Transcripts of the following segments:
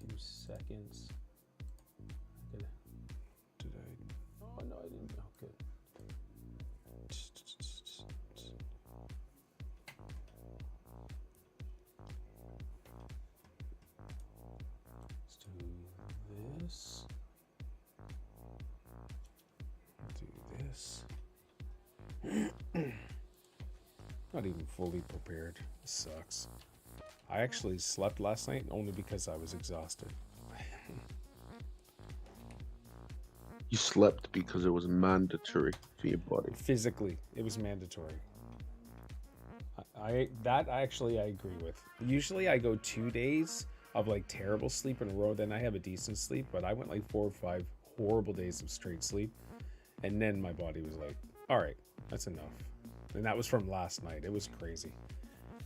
2 seconds. Did I? Oh no, I didn't. Oh, good. Let's do this. Do this. Not even fully prepared. This sucks. I actually slept last night only because I was exhausted. You slept because it was mandatory for your body. Physically, it was mandatory. I actually agree with. Usually I go 2 days of like terrible sleep in a row, then I have a decent sleep, but I went like 4 or 5 horrible days of straight sleep, and then my body was like, all right, that's enough. And that was from last night. It was crazy.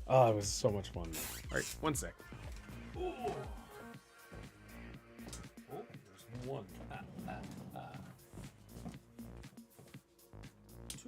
Oh, it was so much fun. All right, 1 sec. Oh, there's one. Two.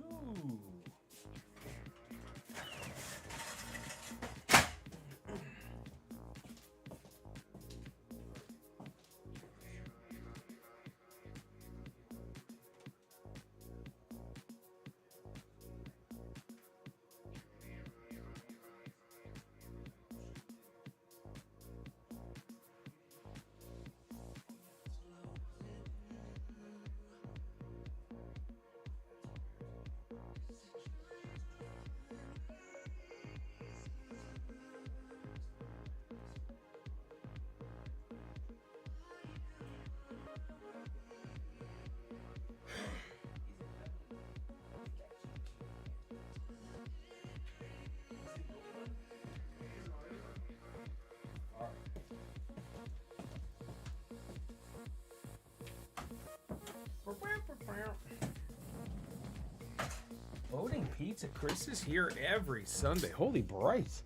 Loading Pizza. Chris is here every Sunday. Holy bright.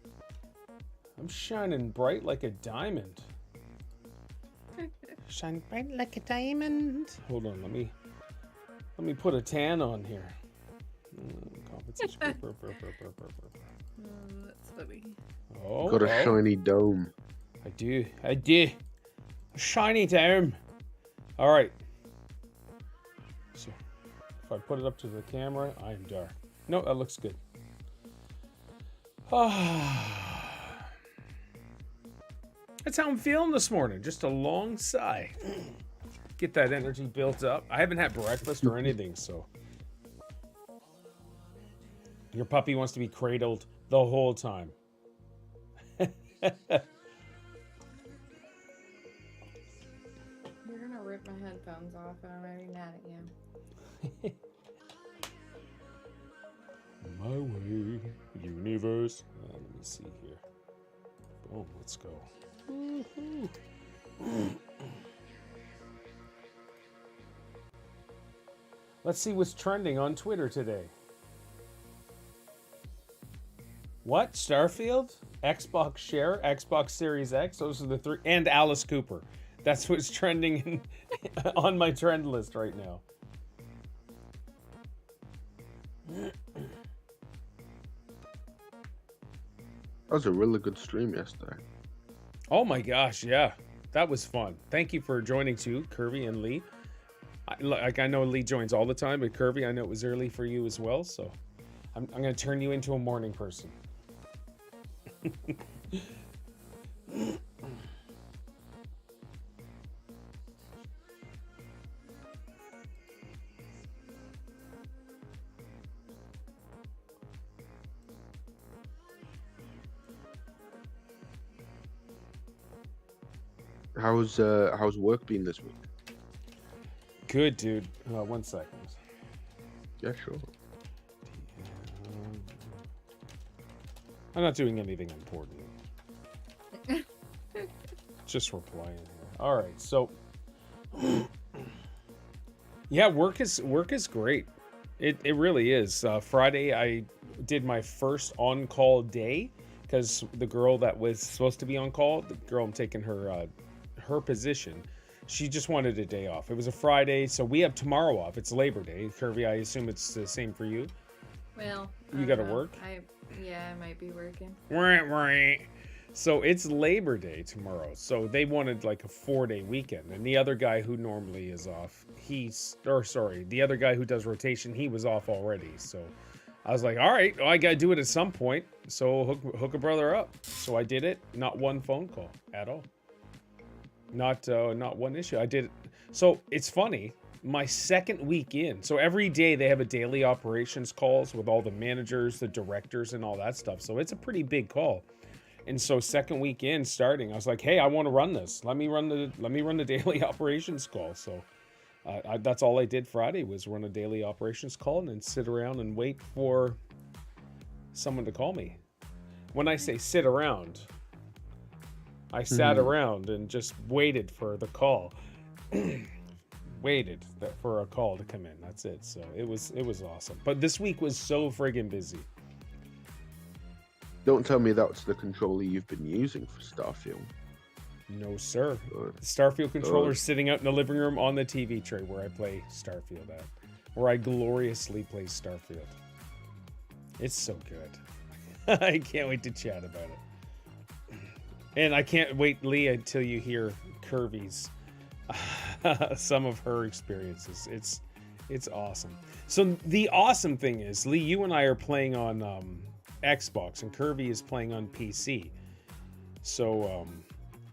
I'm shining bright like a diamond. Shining bright like a diamond. Hold on, let me put a tan on here. Compensation. That's funny. Oh, Got a shiny dome. I do. A shiny dome. All right. So if I put it up to the camera, I am dark. No, that looks good. That's how I'm feeling this morning. Just a long sigh. Get that energy built up. I haven't had breakfast or anything, so. Your puppy wants to be cradled the whole time. You're gonna rip my headphones off and I'm already mad at you. My way, universe. Let me see here. Boom, let's go. Let's see what's trending on Twitter today. What? Starfield? Xbox Share? Xbox Series X? Those are the three. And Alice Cooper. That's what's trending on my trend list right now. That was a really good stream yesterday. Oh my gosh, yeah. That was fun. Thank you for joining too, Kirby and Lee. I know Lee joins all the time, but Kirby, I know it was early for you as well, so I'm going to turn you into a morning person. How's work been this week? Good, dude. 1 second. Yeah, sure. I'm not doing anything important. Just replying here. All right, so yeah, work is great. It really is. Friday I did my first on-call day because the girl that was supposed to be on call, the girl I'm taking her position, she just wanted a day off. It was a Friday, so we have tomorrow off. It's Labor Day. Kirby, I assume it's the same for you. Well, You got to work? Yeah, I might be working. So it's Labor Day tomorrow. So they wanted like a 4-day weekend. And the other guy who normally is off, the other guy who does rotation, he was off already. So I was like, all right, well, I got to do it at some point. So hook a brother up. So I did it. Not one phone call at all. Not one issue. I did it. So it's funny. My second week in. So every day they have a daily operations calls with all the managers, the directors, and all that stuff. So it's a pretty big call. And so second week in starting, I was like, hey, I want to run this. Let me run the daily operations call. So that's all I did Friday was run a daily operations call and then sit around and wait for someone to call me. When I say sit around, I sat around and just waited for the call. Waited for a call to come in. That's it. So it was awesome. But this week was so friggin' busy. Don't tell me that's the controller you've been using for Starfield. No, sir. The Starfield controller sitting out in the living room on the TV tray where I play Starfield at. Where I gloriously play Starfield. It's so good. I can't wait to chat about it. And I can't wait, Lee, until you hear Kirby's some of her experiences. It's awesome. So the awesome thing is, Lee, you and I are playing on Xbox and Kirby is playing on PC. So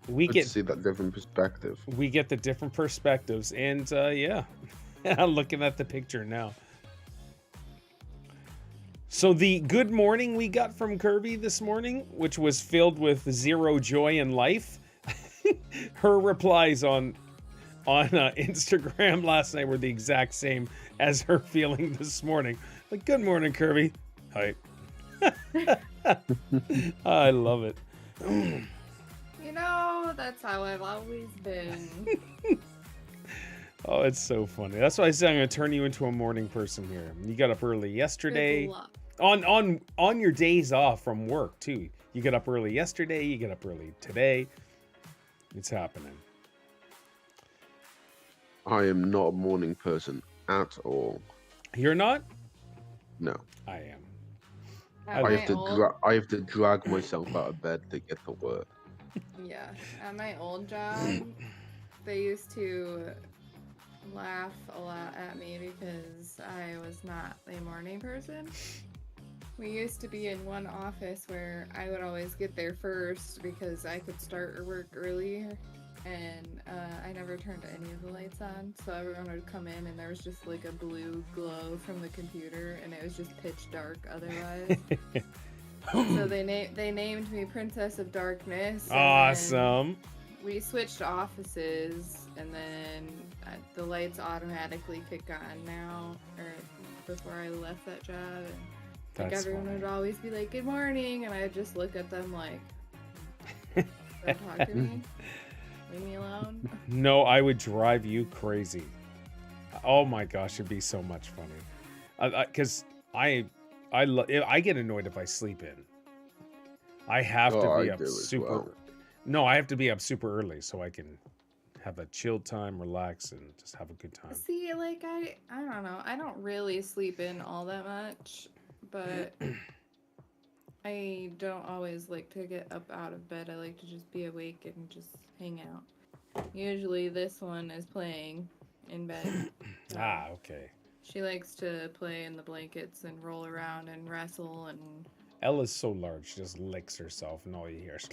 we get to see that different perspective. We get the different perspectives, and yeah, I'm looking at the picture now. So the good morning we got from Kirby this morning, which was filled with zero joy in life, her replies on Instagram last night were the exact same as her feeling this morning. Like, good morning, Kirby. Hi. I love it. You know, that's how I've always been. Oh, it's so funny. That's why I said I'm gonna turn you into a morning person here. You got up early yesterday. On your days off from work too. You get up early yesterday, you get up early today. It's happening. I am not a morning person at all. You're not? No. I am. I have to drag myself out of bed to get to work. Yeah. At my old job, they used to laugh a lot at me because I was not a morning person. We used to be in one office where I would always get there first because I could start work earlier, and I never turned any of the lights on, so everyone would come in and there was just like a blue glow from the computer and it was just pitch dark otherwise. So they named me Princess of Darkness. Awesome. We switched offices, and then the lights automatically kick on now, or before I left that job, and like everyone would always be like, good morning, and I'd just look at them like, don't talk to me, leave me alone. No, I would drive you crazy. Oh my gosh, it'd be so much funny. Because I get annoyed if I sleep in. I have to be up super. Well. No, I have to be up super early so I can have a chill time, relax, and just have a good time. See, like I don't know. I don't really sleep in all that much, but I don't always like to get up out of bed. I like to just be awake and just hang out. Usually this one is playing in bed. So okay. She likes to play in the blankets and roll around and wrestle and... Ella's so large, she just licks herself and all you hear is...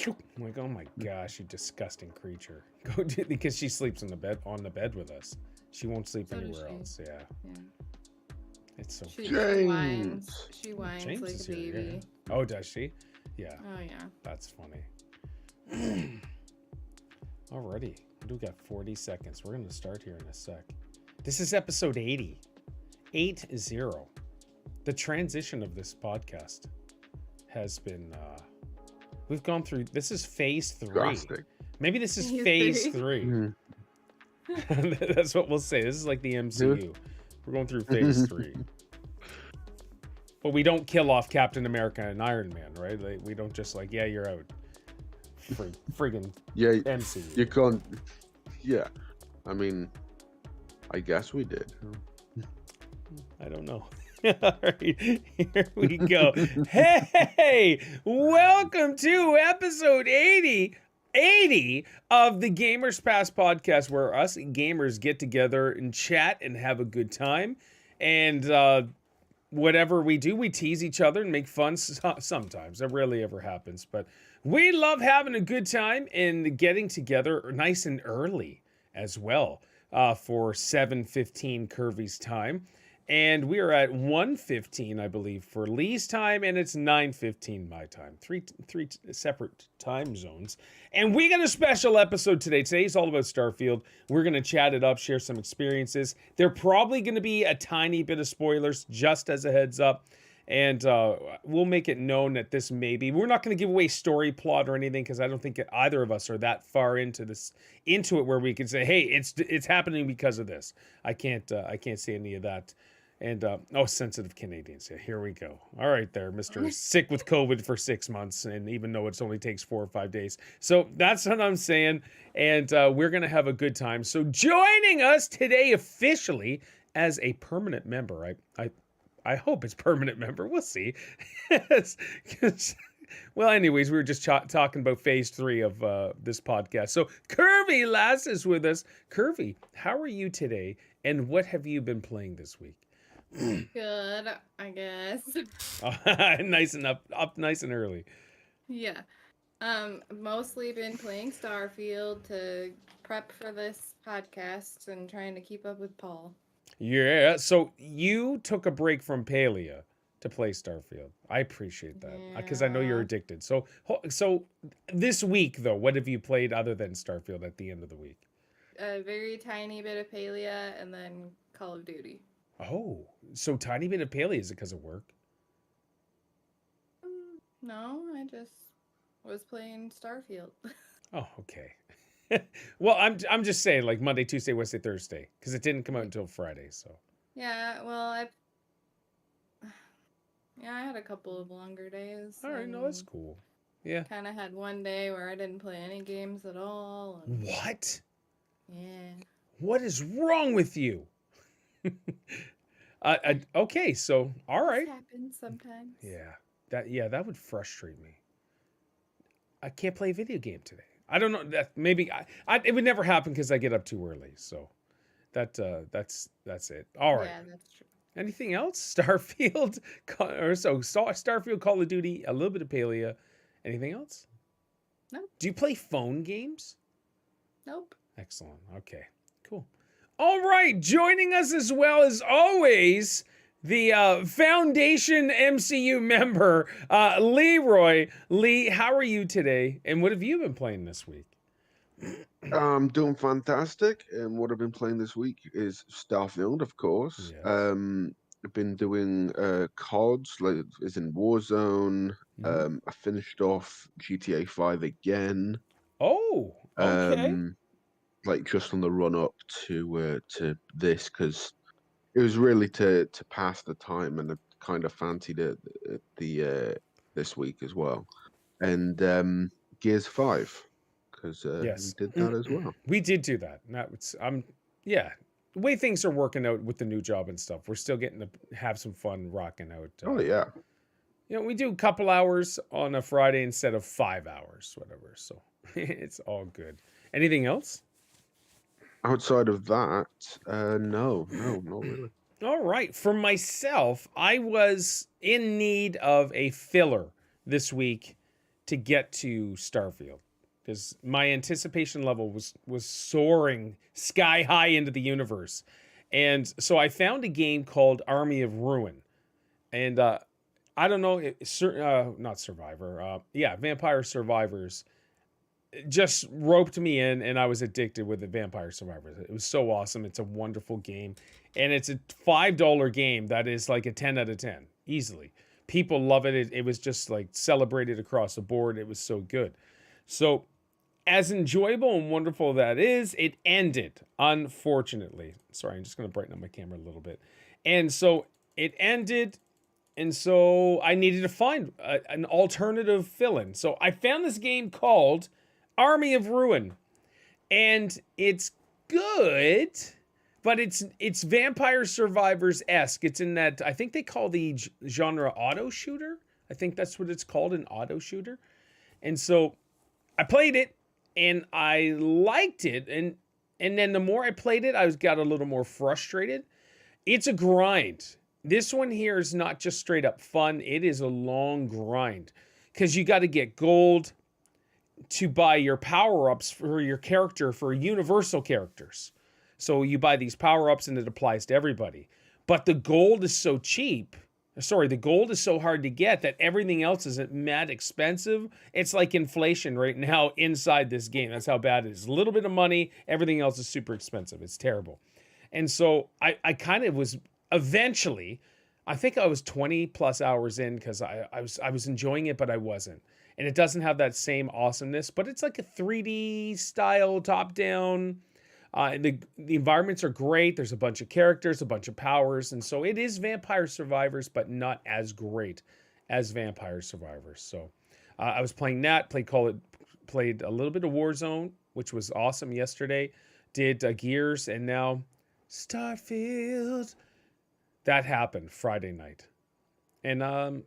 I'm like, oh my gosh, you disgusting creature. Go do, because she sleeps on the bed with us. She won't sleep anywhere else. Yeah. It's so She whines. She whines James like a baby. Here, yeah. Oh, does she? Yeah. Oh yeah. That's funny. Alrighty. We got 40 seconds. We're gonna start here in a sec. This is episode 80. 80. The transition of this podcast has been we've gone through, this is phase 3. Drastic. Maybe this is phase 3. That's what we'll say. This is like the MCU. We're going through phase 3. But we don't kill off Captain America and Iron Man, right? Like, we don't just like, yeah, you're out. Friggin' MCU. You can't. Yeah. I mean, I guess we did. I don't know. All right, here we go. Hey, welcome to episode 80 of the Gamers Pass podcast, where us gamers get together and chat and have a good time. And whatever we do, we tease each other and make fun sometimes. That rarely ever happens, but we love having a good time and getting together nice and early as well for 7:15 Curvy's time. And we are at 1:15, I believe, for Lee's time, and it's 9:15 my time. Three separate time zones. And we got a special episode today. Today's all about Starfield. We're going to chat it up, share some experiences. There probably going to be a tiny bit of spoilers, just as a heads up. And we'll make it known that this may be. We're not going to give away story plot or anything, because I don't think either of us are that far into it where we can say, hey, it's happening because of this. I can't say any of that. And, sensitive Canadians. Yeah, here we go. All right there, Mr. Sick with COVID for 6 months, and even though it only takes 4 or 5 days. So that's what I'm saying, and we're going to have a good time. So joining us today officially as a permanent member, I hope it's permanent member. We'll see. Well, anyways, we were just talking about phase 3 of this podcast. So Curvy Lass is with us. Curvy, how are you today, and what have you been playing this week? Good, I guess. Nice and up nice and early. Yeah. Mostly been playing Starfield to prep for this podcast and trying to keep up with Paul. Yeah, so you took a break from Palia to play Starfield. I appreciate that, because I know you're Yeah. addicted. So this week, though, what have you played other than Starfield at the end of the week? A very tiny bit of Palia and then Call of Duty. Oh, so tiny bit of Palia. Is it because of work? No, I just was playing Starfield. Oh, okay. Well, I'm just saying, like Monday, Tuesday, Wednesday, Thursday, because it didn't come out until Friday. So Yeah, well, I had a couple of longer days. all right, no, that's cool. Yeah. Kind of had one day where I didn't play any games at all. And What? yeah. What is wrong with you? Okay, so all right. This happens sometimes. Yeah, that would frustrate me. I can't play a video game today. I don't know. That maybe it would never happen because I get up too early. So that's it. All right. Yeah, that's true. Anything else? Starfield Starfield, Call of Duty, a little bit of Palia. Anything else? Nope. Do you play phone games? Nope. Excellent. Okay, cool. All right, joining us as well as always, the Foundation MCU member, Leroy. Lee, how are you today? And what have you been playing this week? I'm doing fantastic, and what I've been playing this week is Starfield, of course. Yes. I've been doing CODs, like is in Warzone. I finished off GTA 5 again. Oh, okay. Like just on the run up to this, because it was really to pass the time, and I kind of fancied it the this week as well. And Gears 5, because Yes. we did that as well. We did do that. Yeah. The way things are working out with the new job and stuff, we're still getting to have some fun rocking out. Oh yeah. You know, we do a couple hours on a Friday instead of 5 hours, whatever. So it's all good. Anything else? Outside of that, no, not really. All right. For myself, I was in need of a filler this week to get to Starfield, because my anticipation level was soaring sky high into the universe. And so I found a game called Army of Ruin. And I don't know, not Survivor. Vampire Survivors just roped me in, and I was addicted with the Vampire Survivors. It was so awesome. It's a wonderful game, and it's a $5 game that is like a 10 out of 10 easily. People love it. It was just like celebrated across the board. It was so good. So as enjoyable and wonderful that is, it ended, unfortunately. Sorry, I'm just going to brighten up my camera a little bit. And so it ended, and so I needed to find an alternative fill-in. So I found this game called Army of Ruin, and it's good, but it's Vampire Survivors-esque. It's in that, I think they call the genre auto shooter. I think that's what it's called, an auto shooter. And so I played it and I liked it, and then the more I played it, got a little more frustrated. It's a grind. This one here is not just straight up fun. It is a long grind because you got to get gold to buy your power-ups for your character, for universal characters. So you buy these power-ups and it applies to everybody. But the gold is so cheap. Sorry, the gold is so hard to get that everything else is mad expensive. It's like inflation right now inside this game. That's how bad it is. A little bit of money, everything else is super expensive. It's terrible. And so I kind of was eventually, I think I was 20 plus hours in because I was enjoying it, but I wasn't. And it doesn't have that same awesomeness, but it's like a 3D style top down. The environments are great. There's a bunch of characters, a bunch of powers. And so it is Vampire Survivors, but not as great as Vampire Survivors. So I was playing that, played a little bit of Warzone, which was awesome yesterday. Did Gears, and now Starfield. That happened Friday night. And I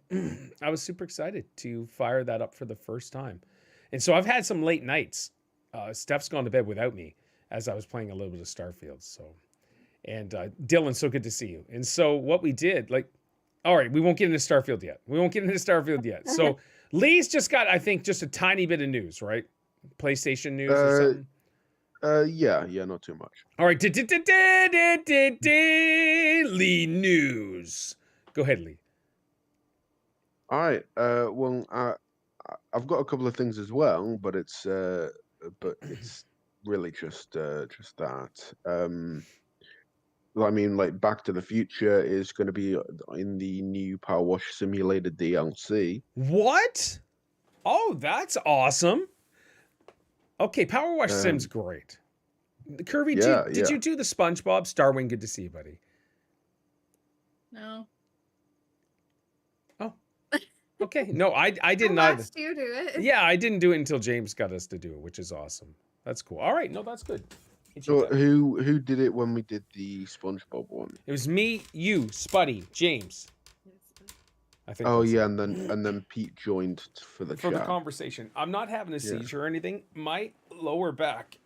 was super excited to fire that up for the first time. And so I've had some late nights. Steph's gone to bed without me as I was playing a little bit of Starfield. So, and Dylan, so good to see you. And so what we did, all right, we won't get into Starfield yet. So Lee's just got, I think, just a tiny bit of news, right? PlayStation news or something? Yeah, not too much. All right, Lee news. Go ahead, Lee. All right. Well, I've got a couple of things as well, but it's really just that. I mean, like Back to the Future is going to be in the new Power Wash Simulator DLC. What? Oh, that's awesome. Okay, Power Wash Sim's great. Kirby, did you do the SpongeBob? Starwing, good to see you, buddy. No. Oh. Okay. No, I didn't I either. watched you do it. Yeah, I didn't do it until James got us to do it, which is awesome. That's cool. All right, no, that's good. So who did it when we did the SpongeBob one? It was me, you, Spuddy, James. I think. Oh yeah, and then Pete joined for the conversation. I'm not having a seizure or anything. My lower back,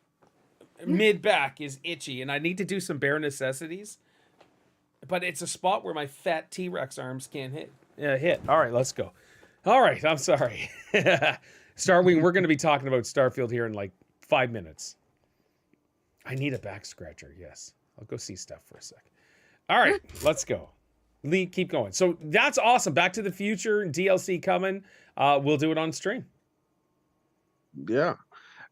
mid back is itchy, and I need to do some bare necessities. But it's a spot where my fat T-Rex arms can't hit. All right, let's go. All right, I'm sorry. Starwing, we're going to be talking about Starfield here in like 5 minutes. I need a back scratcher. Yes, I'll go see Steph for a sec. All right, let's go. Lee, keep going. So that's awesome. Back to the Future DLC coming. We'll do it on stream. Yeah.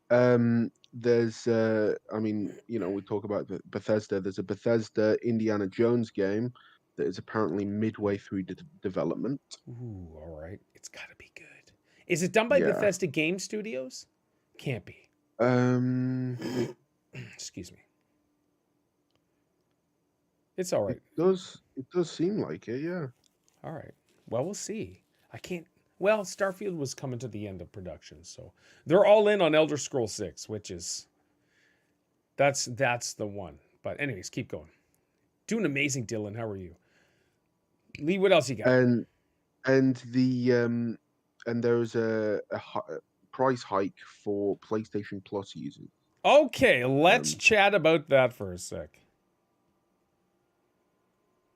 There's, I mean, we talk about Bethesda. There's a Bethesda Indiana Jones game that is apparently midway through development. Ooh, all right. It's got to be good. Is it done by Bethesda Game Studios? Can't be. Excuse me. It's all right. It does seem like it, yeah. All right. Well, we'll see. I can't. Well, Starfield was coming to the end of production, so they're all in on Elder Scrolls 6, which is that's the one. But anyways, keep going. Doing amazing, Dylan. How are you? Lee, what else you got? And there's a price hike for PlayStation Plus users. Okay, let's chat about that for a sec.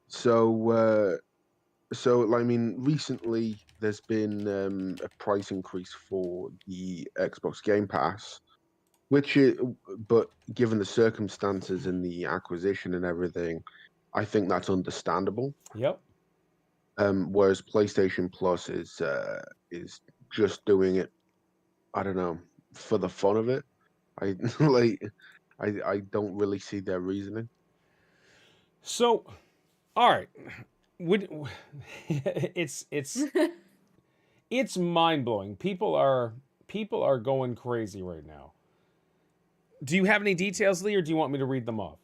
So I mean, recently there's been a price increase for the Xbox Game Pass, but given the circumstances and the acquisition and everything, I think that's understandable. Yep. Whereas PlayStation Plus is just doing it, I don't know, for the fun of it. I don't really see their reasoning. So, all right, it's it's mind blowing. People are going crazy right now. Do you have any details, Lee, or do you want me to read them off?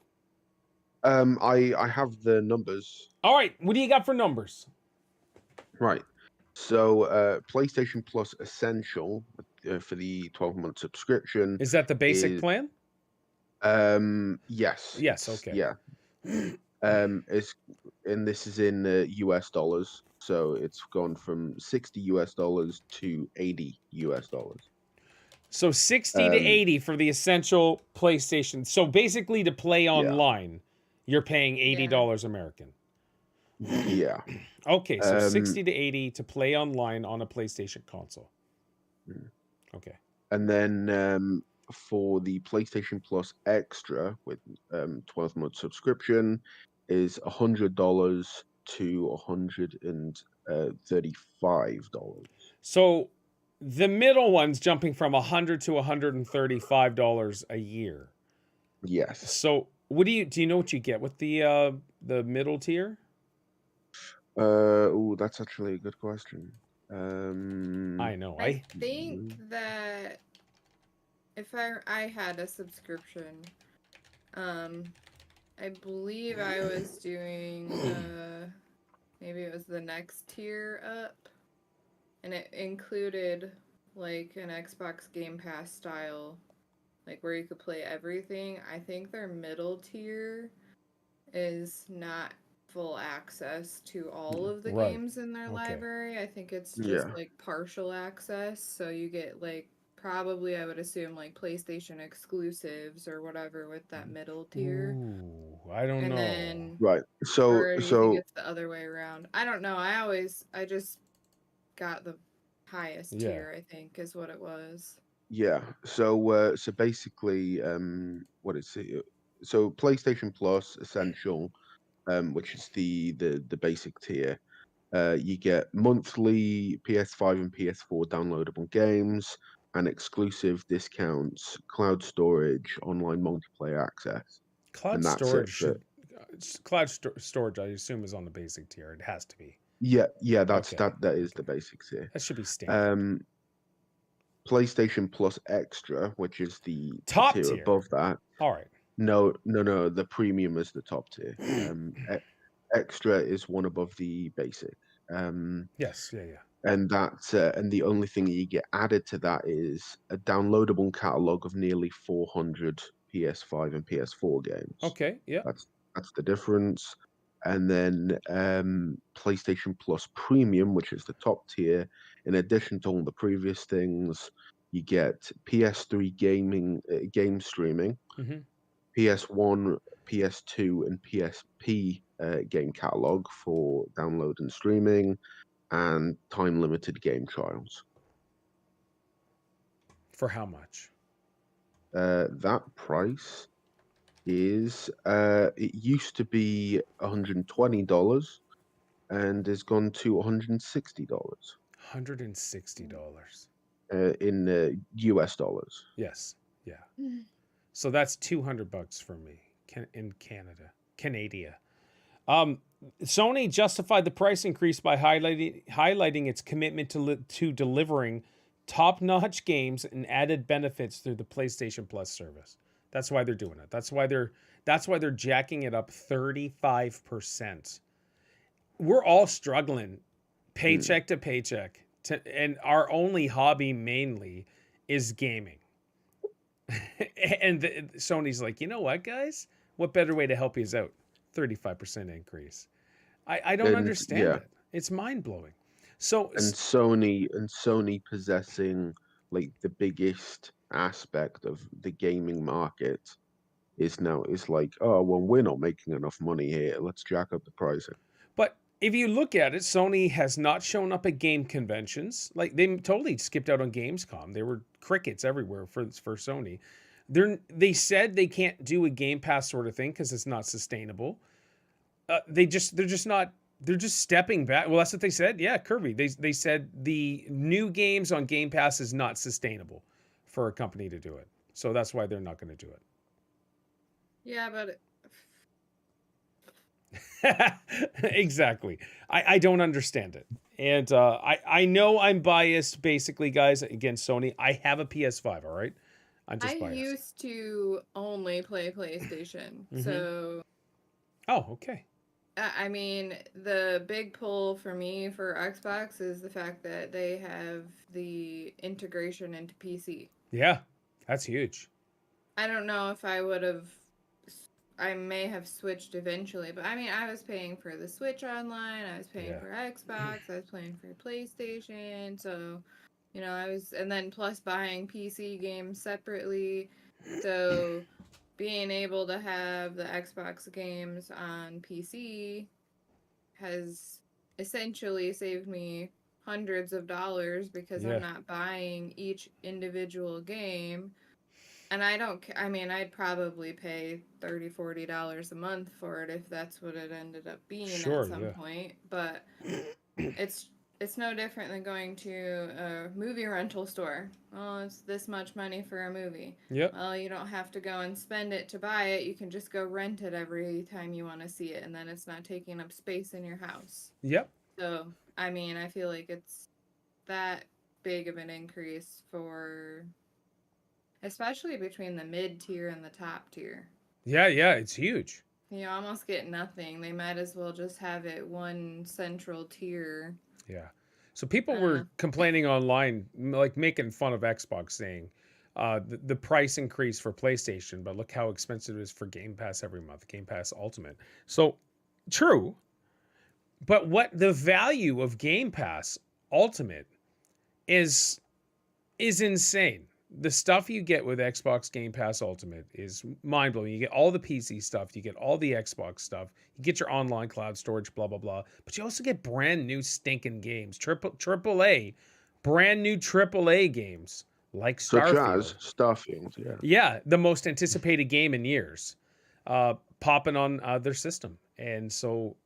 I have the numbers. All right, what do you got for numbers? Right. So, PlayStation Plus Essential for the 12-month subscription. Is that the basic plan? Yes. Yes. Okay. Yeah. It's and this is in US dollars, so it's gone from $60 to $80. So 60 to Um, 80 for the essential PlayStation. So basically to play yeah, online, you're paying Yeah. $80 American. yeah. Okay, so Um, 60 to 80 to play online on a PlayStation console. mm. Okay. And then for the PlayStation Plus Extra with 12-month subscription is $100 to $135. So the middle one's jumping from $100 to $135 a year. Yes. So what do you know what you get with the middle tier? Oh, that's actually a good question. I know. I think that if I had a subscription, I believe I was doing maybe it was the next tier up, and it included like an Xbox Game Pass style, like where you could play everything. I think their middle tier is not full access to all of the Right. games in their Okay. library. I think it's just Yeah. like partial access, so you get like probably I would assume like PlayStation exclusives or whatever with that middle tier. Ooh, I don't And know. then Right. So or do you think so it's the other way around? I don't know. I just got the highest Yeah. tier, I think, is what it was. yeah. So basically what is it? So PlayStation Plus Essential, which is the basic tier. You get monthly PS5 and PS4 downloadable games and exclusive discounts, cloud storage, online multiplayer access, Cloud and that's it storage for. should storage I assume is on the basic tier. It has to be. Yeah, Okay. that is Okay. the basics here. That should be standard. Um, PlayStation Plus Extra, which is the Top tier tier. above that. All right. No. The premium is the top tier. Extra is one above the basic. Um, Yes. Yeah. Yeah. and the only thing you get added to that is a downloadable catalog of nearly 400 PS5 and PS4 games. Okay. Yeah. That's the difference. And then PlayStation Plus Premium, which is the top tier. In addition to all the previous things, you get PS3 gaming game streaming, Mm-hmm. PS1, PS2, and PSP game catalog for download and streaming, and time limited game trials. For how much? That price is it used to be $120 and has gone to $160 $160. in US dollars. Yes. Yeah. So that's $200 for me in Canada. Sony justified the price increase by highlighting its commitment to delivering top-notch games and added benefits through the PlayStation Plus service. That's why they're doing it. That's why they're jacking it up 35%. We're all struggling paycheck to paycheck and our only hobby mainly is gaming. And Sony's like, you know what, guys? What better way to help you out? 35% increase. I don't And understand yeah, it. It's mind blowing. So and Sony possessing like the biggest aspect of the gaming market is like, oh well, we're not making enough money here. Let's jack up the pricing. but if you look at it, Sony has not shown up at game conventions. Like they totally skipped out on Gamescom. There were crickets everywhere for Sony. They said they can't do a Game Pass sort of thing because it's not sustainable. They're just stepping back. Well, that's what they said. Yeah, Kirby. They said the new games on Game Pass is not sustainable for a company to do it. So that's why they're not going to do it. Yeah, but Exactly. I don't understand it. And I know I'm biased, basically, guys, against Sony. I have a PS5, all right? I'm just I biased. used to only play PlayStation. So, Oh, okay. I mean, the big pull for me for Xbox is the fact that they have the integration into PC. Yeah, that's huge. I don't know if I would have. I may have switched eventually, but I mean, I was paying for the Switch online. I was paying Yeah. for Xbox. I was paying for PlayStation. So, I was, and then plus buying PC games separately. So, being able to have the Xbox games on PC has essentially saved me hundreds of dollars because I'm Yeah. not buying each individual game. And I don't, I mean, I'd probably pay $30-$40 a month for it if that's what it ended up being at Sure. some Yeah. point. But it's it's no different than going to a movie rental store. Oh, it's this much money for a movie. Yep. Well, you don't have to go and spend it to buy it. You can just go rent it every time you want to see it, and then it's not taking up space in your house. Yep. So, I mean, I feel like it's that big of an increase for, especially between the mid tier and the top tier. Yeah. Yeah. It's huge. You almost get nothing. They might as well just have it one central tier. Yeah. So people were complaining online, like making fun of Xbox, saying the price increase for PlayStation, but look how expensive it is for Game Pass every month, Game Pass Ultimate. So true, but what the value of Game Pass Ultimate is insane. The stuff you get with Xbox Game Pass Ultimate is mind blowing. You get all the PC stuff, you get all the Xbox stuff, you get your online cloud storage, blah blah blah. But you also get brand new stinking games, triple A, brand new AAA games like Such Starfield. as Starfield, yeah. Yeah, the most anticipated game in years, popping on their system, and so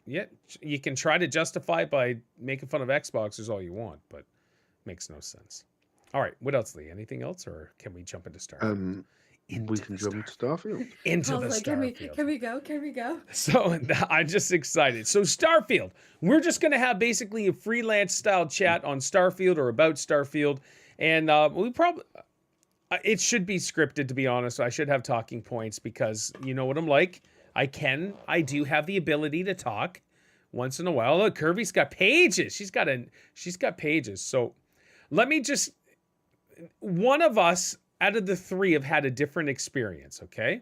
yeah, you can try to justify it by making fun of Xboxers all you want, but makes no sense. All right, what else, Lee? Anything else, or can we jump into Starfield? We can jump into Starfield. Into the Starfield. Can we go? Can we go? So I'm just excited. So Starfield, we're just gonna have basically a freelance style chat on Starfield or about Starfield, and we probably it should be scripted, to be honest. I should have talking points because you know what I'm like. I do have the ability to talk once in a while. Look, Kirby's got pages. She's got pages. So let me just. One of us out of the three have had a different experience, okay?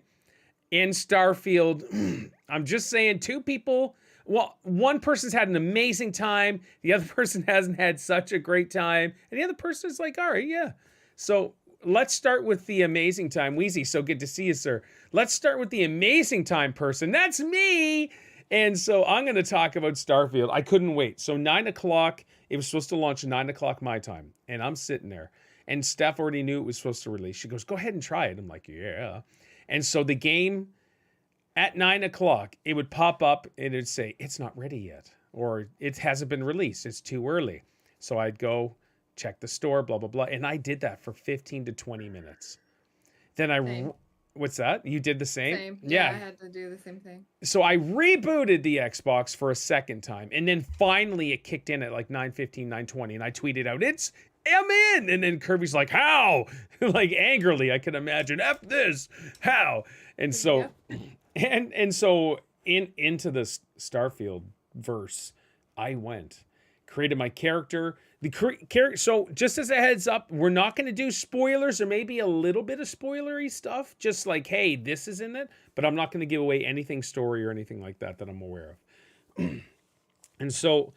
In Starfield, I'm just saying two people, well, one person's had an amazing time, the other person hasn't had such a great time, and the other person's like, all right, yeah. So let's start with the amazing time. Wheezy, so good to see you, sir. Let's start with the amazing time person. That's me! And so I'm going to talk about Starfield. I couldn't wait. So 9 o'clock, it was supposed to launch at 9 o'clock my time, and I'm sitting there. And Steph already knew it was supposed to release. She goes, go ahead and try it. I'm like, yeah. And so the game at 9 o'clock, it would pop up and it'd say, it's not ready yet. Or it hasn't been released. It's too early. So I'd go check the store, blah, blah, blah. And I did that for 15 to 20 minutes. Then what's that? You did the same? Same. Yeah, I had to do the same thing. So I rebooted the Xbox for a second time. And then finally it kicked in at like 9:15, 9:20. And I tweeted out, I'm in. And then Kirby's like, how? Like angrily, I can imagine. F this. How? And so, and so into the Starfield verse, I went, created my character. So just as a heads up, we're not going to do spoilers or maybe a little bit of spoilery stuff. Just like, hey, this is in it. But I'm not going to give away anything story or anything like that I'm aware of. And so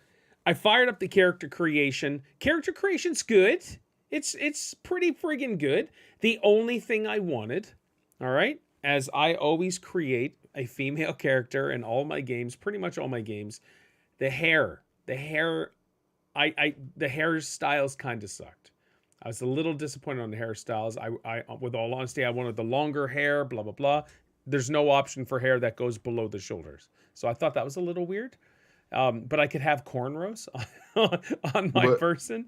I fired up the character creation. Character creation's good. It's pretty friggin' good. The only thing I wanted, all right, as I always create a female character in all my games, pretty much all my games, the hair. The hairstyles kind of sucked. I was a little disappointed on the hairstyles. I with all honesty, I wanted the longer hair, blah, blah, blah. There's no option for hair that goes below the shoulders. So I thought that was a little weird. But I could have cornrows on my person.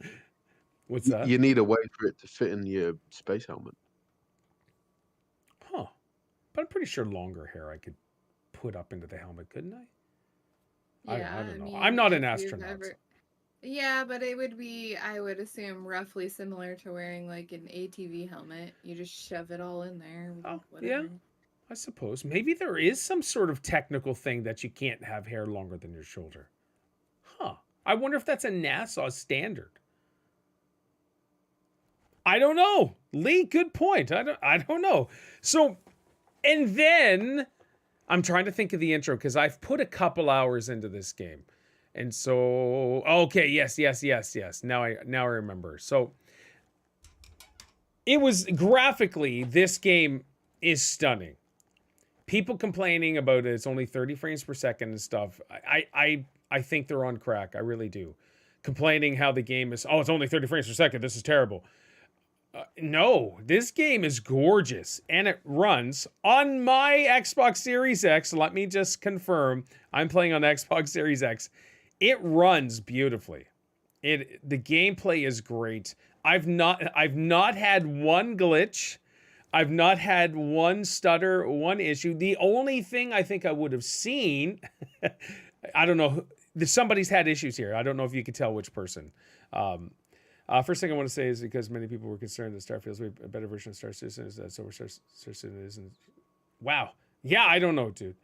What's that? You need a way for it to fit in your space helmet. Huh. But I'm pretty sure longer hair I could put up into the helmet, couldn't I? Yeah, I don't know. I'm not an if you've astronaut. Yeah, but it would be, I would assume, roughly similar to wearing like an ATV helmet. You just shove it all in there. Oh, whatever. yeah. I suppose. Maybe there is some sort of technical thing that you can't have hair longer than your shoulder. Huh. I wonder if that's a NASA standard. I don't know. Lee, good point. I don't know. So, and then I'm trying to think of the intro because I've put a couple hours into this game. And so, okay, yes. Now I remember. So it was graphically, this game is stunning. People complaining about it, it's only 30 frames per second and stuff. I think they're on crack. I really do. Complaining how the game is, oh, it's only 30 frames per second. This is terrible. No, this game is gorgeous and it runs on my Xbox Series X. Let me just confirm. I'm playing on Xbox Series X. It runs beautifully. The gameplay is great. I've not had one glitch. I've not had one stutter, one issue. The only thing I think I would have seen, I don't know, somebody's had issues here. I don't know if you could tell which person. First thing I want to say is because many people were concerned that Starfield's a better version of Star Citizen is that so Star Citizen isn't. Wow. Yeah, I don't know, dude.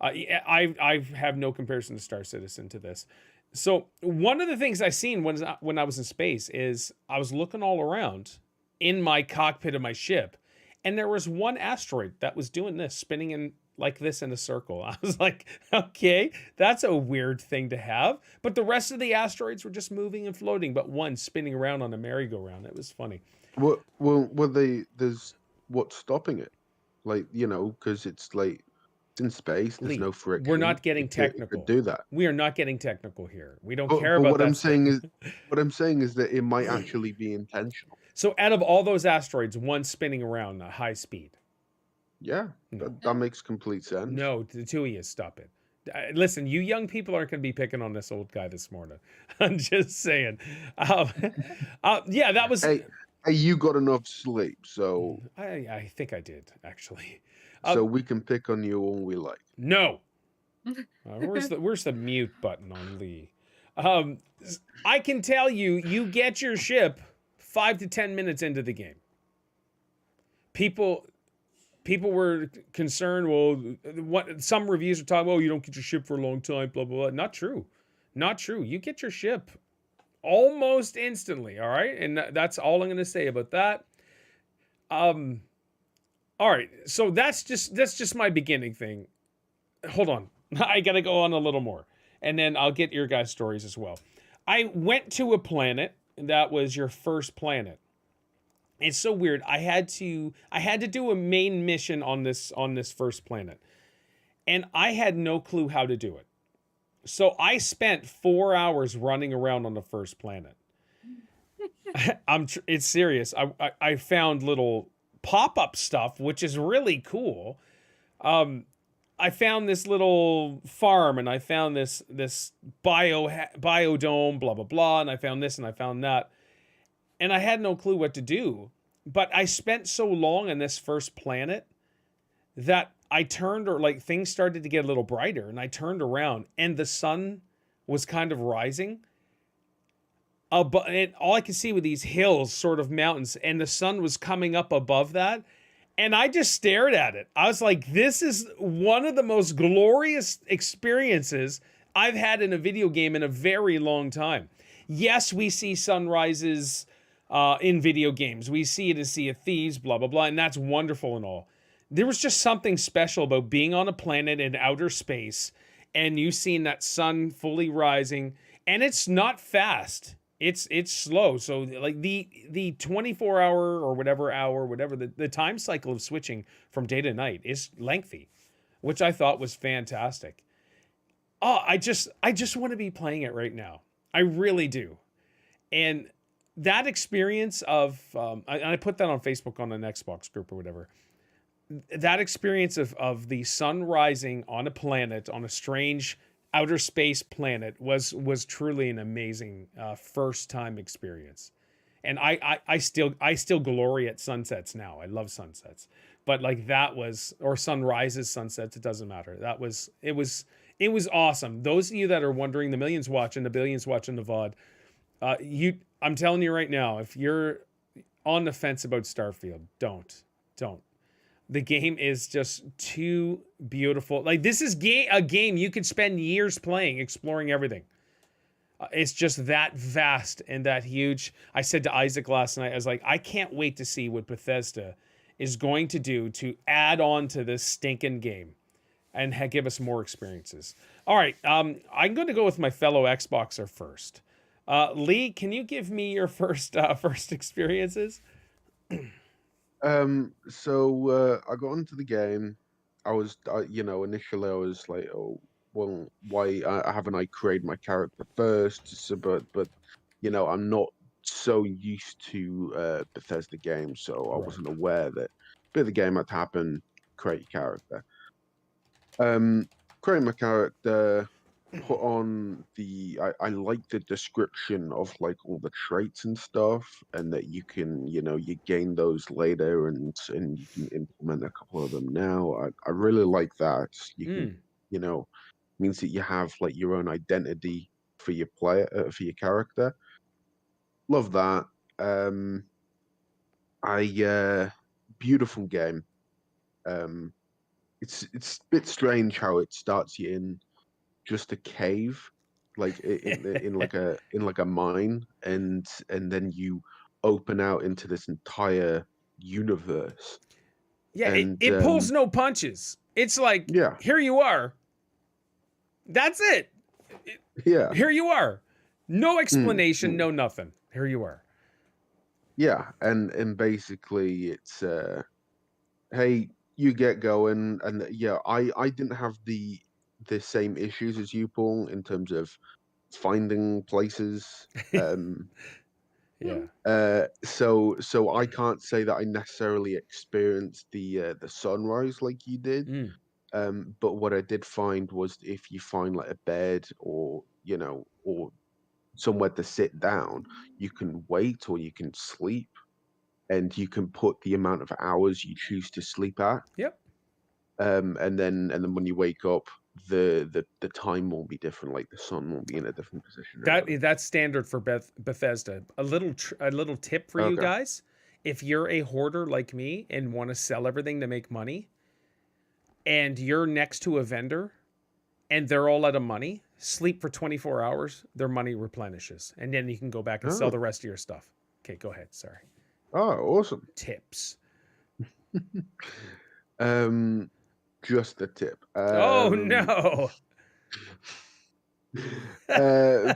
I have no comparison to Star Citizen to this. So one of the things I seen when I was in space is I was looking all around in my cockpit of my ship, and there was one asteroid that was doing this, spinning in like this in a circle. I was like, okay, that's a weird thing to have. But the rest of the asteroids were just moving and floating, but one spinning around on a merry-go-round. It was funny. Well, there's what's stopping it? Like, because it's like it's in space. There's Lee, no friction. we're not getting technical. It could do that. We are not getting technical here. We don't care But about what that I'm stuff. saying is, what I'm saying is that it might actually be intentional. So out of all those asteroids, one's spinning around at high speed. Yeah, that makes complete sense. No, the two of you, stop it. Listen, you young people aren't going to be picking on this old guy this morning. I'm just saying. Yeah, that was... Hey, you got enough sleep, so... I think I did, actually. So we can pick on you all we like. No! Where's the mute button on Lee? I can tell you, you get your ship 5 to 10 minutes into the game. People were concerned, some reviews are talking, you don't get your ship for a long time, blah, blah, blah. Not true. Not true. You get your ship almost instantly, all right? And that's all I'm going to say about that. All right, so that's just my beginning thing. Hold on. I got to go on a little more, and then I'll get your guys' stories as well. I went to a planet that was your first planet. It's so weird. I had to do a main mission on this first planet, and I had no clue how to do it. So I spent 4 hours running around on the first planet. It's serious. I found little pop-up stuff, which is really cool. I found this little farm, and I found this biodome, blah blah blah, and I found this and I found that. And I had no clue what to do. But I spent so long on this first planet that I turned, things started to get a little brighter, and I turned around and the sun was kind of rising. But all I could see were these hills, sort of mountains, and the sun was coming up above that. And I just stared at it. I was like, this is one of the most glorious experiences I've had in a video game in a very long time. Yes, we see sunrises in video games. We see it as Sea of Thieves, blah, blah, blah, and that's wonderful and all. There was just something special about being on a planet in outer space and you seeing that sun fully rising, and it's not fast. It's slow. So like the 24-hour or whatever the time cycle of switching from day to night is lengthy, which I thought was fantastic. Oh, I just want to be playing it right now. I really do. And that experience of I put that on Facebook on an Xbox group or whatever. That experience of the sun rising on a planet, on a strange outer space planet, was truly an amazing first time experience. And I still glory at sunsets now. I love sunsets, but like that was, or sunrises, sunsets, it doesn't matter. It was awesome. Those of you that are wondering, the billions watching the VOD, I'm telling you right now, if you're on the fence about Starfield, don't. The game is just too beautiful. Like, this is a game you could spend years playing, exploring everything. It's just that vast and that huge. I said to Isaac last night, I was like, I can't wait to see what Bethesda is going to do to add on to this stinking game and give us more experiences. All right, I'm going to go with my fellow Xboxer first. Lee, can you give me your first experiences? So I got into the game. Initially I was like, oh, well, why haven't I created my character first? So, but I'm not so used to Bethesda games, so I Right. wasn't aware that bit of the game had to happen, create your character. Um, Create my character, put on I like the description of like all the traits and stuff, and that you can, you gain those later, and you can implement a couple of them now. I really like that. You can, Mm. you know, means that you have like your own identity for your for your character. Love that. I Beautiful game. Um, it's a bit strange how it starts you in just a cave, like in like a mine, and then you open out into this entire universe. Yeah, And it pulls no punches. It's like, yeah, here you are. That's it. yeah, Here you are. No mm, explanation, mm, no nothing. Here you are. yeah, and basically it's hey, you get going, and yeah, I didn't have the same issues as you, Paul, in terms of finding places. Yeah. So I can't say that I necessarily experienced the sunrise like you did. Mm. But what I did find was if you find like a bed, or somewhere to sit down, you can wait or you can sleep, and you can put the amount of hours you choose to sleep at. Yep. And then when you wake up, the time will be different. Like the sun will be in a different position or whatever. That's standard for Bethesda. A little tip for you Okay. guys: if you're a hoarder like me and want to sell everything to make money, and you're next to a vendor and they're all out of money, sleep for 24 hours. Their money replenishes, and then you can go back and sell Oh, the rest of your stuff. Okay, go ahead. Sorry. oh, awesome. Tips. Um, just a tip. Oh no. Uh,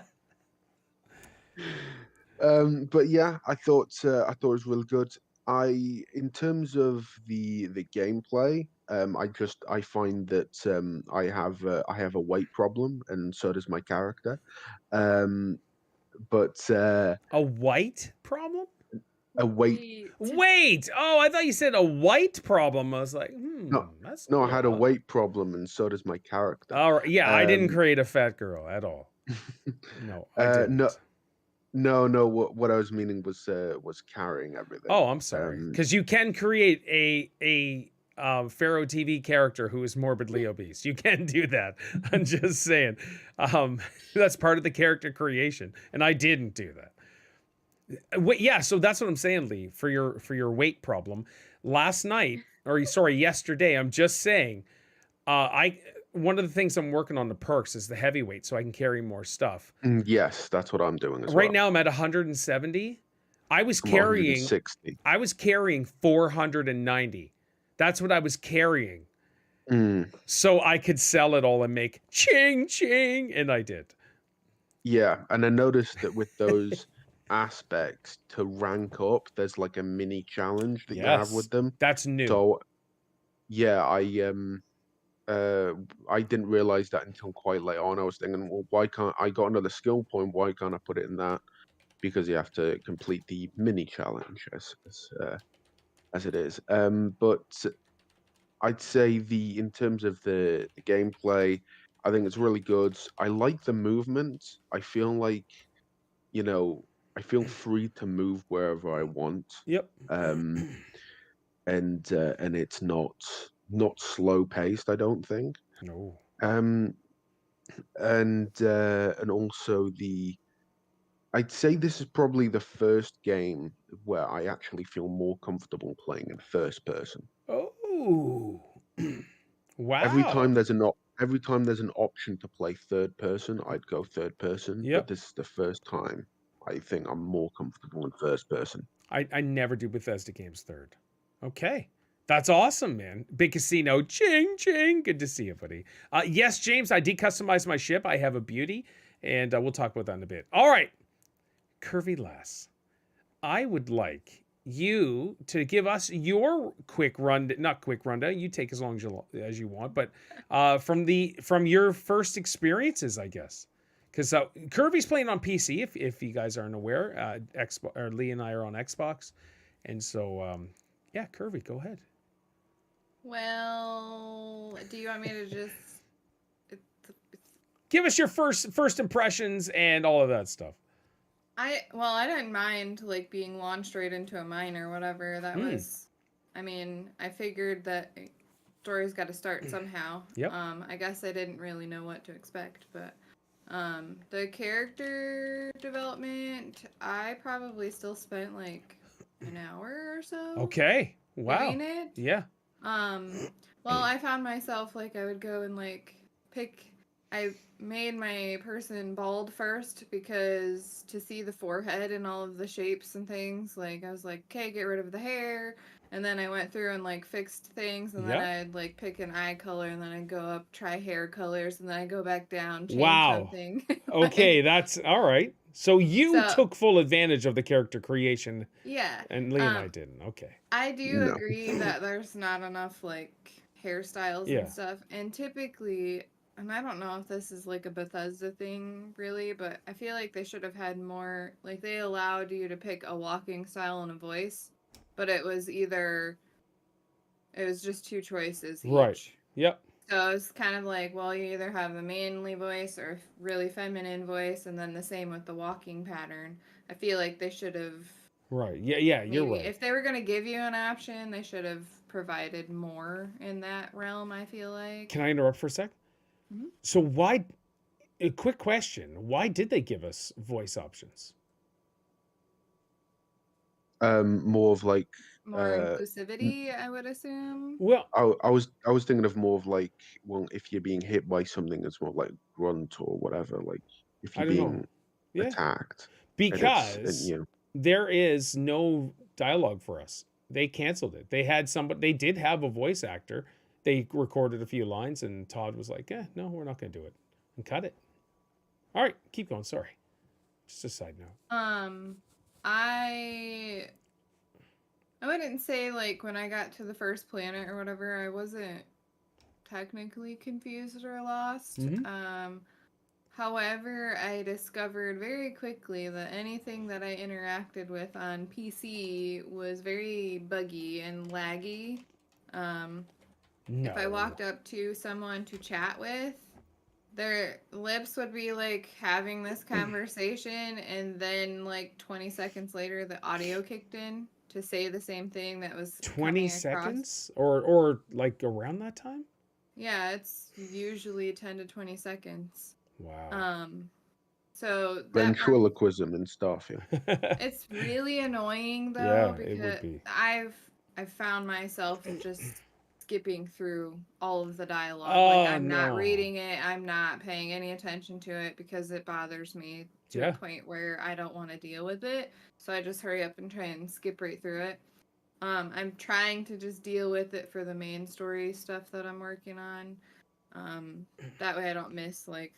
but yeah, I thought it was really good. In terms of the gameplay, I find that I have a weight problem, and so does my character. Um, but A white problem? a weight Wait. Wait. Oh, I thought you said a white problem. I was like, no, that's no, I had a odd. weight problem, and so does my character. All right. Yeah, I didn't Um, create a fat girl at all. No, I no, didn't. no. What I was meaning was carrying everything. Oh, I'm sorry. Because you can create a Pharaoh TV character who is morbidly obese. You can do that. I'm just saying. That's part of the character creation, and I didn't do that. Wait, yeah. So that's what I'm saying, Lee. For your weight problem, last night, or sorry, yesterday. I'm just saying. I One of the things I'm working on the perks is the heavyweight, so I can carry more stuff. Yes, that's what I'm doing as Right well. now, I'm at 170. I was I'm carrying 160. 490. That's what I was carrying. Mm, So I could sell it all and make ching ching. And I did. yeah, and I noticed that with those aspects to rank up, there's like a mini challenge that you have Yes. with them. That's new. So yeah, I didn't realize that until quite late on. I was thinking, well, why can't I got another skill point? Why can't I put it in that? Because you have to complete the mini challenge as it is. But I'd say in terms of the gameplay, I think it's really good. I like the movement. I feel like, you know, I feel free to move wherever I want. Yep. Um, and it's not slow paced, I don't think. No. Um, and also I'd say this is probably the first game where I actually feel more comfortable playing in first person. Oh. Every Wow. time there's an op every time there's an option to play third person, I'd go third person. But Yep. this is the first time I think I'm more comfortable in first person. I never do Bethesda games third. Okay. That's awesome, man. Big Casino, ching, ching. Good to see you, buddy. Yes, James, I decustomized my ship. I have a beauty, and we'll talk about that in a bit. All right. Curvy Lass, I would like you to give us your not quick rundown. You take as long as you want, but from your first experiences, I guess. Because Kirby's playing on PC, if you guys aren't aware. Xbox, or Lee and I are on Xbox, and so yeah, Kirby, go ahead. Well, do you want me to just? Give us your first impressions and all of that stuff. I didn't mind like being launched right into a mine or whatever. That was, I mean, I figured that story's got to start somehow. Yep. I guess I didn't really know what to expect, but the character development, I probably still spent like an hour or so. Okay. Wow. Doing it. Yeah. Well, I found myself like I would go and like I made my person bald first because to see the forehead and all of the shapes and things, like I was like, okay, get rid of the hair. And then I went through and like fixed things, and then I'd like pick an eye color, and then I'd go up, try hair colors, and then I'd go back down, change something. Okay, that's all right. So you took full advantage of the character creation. Yeah. And Lee and I didn't. Okay. I do agree that there's not enough like hairstyles and stuff. And typically, and I don't know if this is like a Bethesda thing really, but I feel like they should have had more, like they allowed you to pick a walking style and a voice, but it was just two choices each. Right. Yep. So it's kind of like, well, you either have a manly voice or a really feminine voice, and then the same with the walking pattern. I feel like they should have. Right. Yeah, you're right. If they were going to give you an option, they should have provided more in that realm, I feel like. Can I interrupt for a sec? Mm-hmm. So why, a quick question, why did they give us voice options? More of like more inclusivity, I would assume. Well, I was thinking of more of like, well, if you're being hit by something, it's more like grunt or whatever. Like if you're being attacked, because there is no dialogue for us. They canceled it. They had somebody. They did have a voice actor. They recorded a few lines, and Todd was like, no, we're not going to do it. And cut it. All right, keep going. Sorry. Just a side note. I wouldn't say, like, when I got to the first planet or whatever, I wasn't technically confused or lost. Mm-hmm. However, I discovered very quickly that anything that I interacted with on PC was very buggy and laggy. No. If I walked up to someone to chat with, their lips would be like having this conversation, and then like 20 seconds later the audio kicked in to say the same thing that was 20 seconds or like around that time. Yeah, it's usually 10 to 20 seconds. Wow. So ventriloquism and stuff. It's really annoying though, because it would be. I've found myself just skipping through all of the dialogue. Oh, like I'm not reading it, I'm not paying any attention to it because it bothers me to a point where I don't want to deal with it. So I just hurry up and try and skip right through it. I'm trying to just deal with it for the main story stuff that I'm working on. That way I don't miss like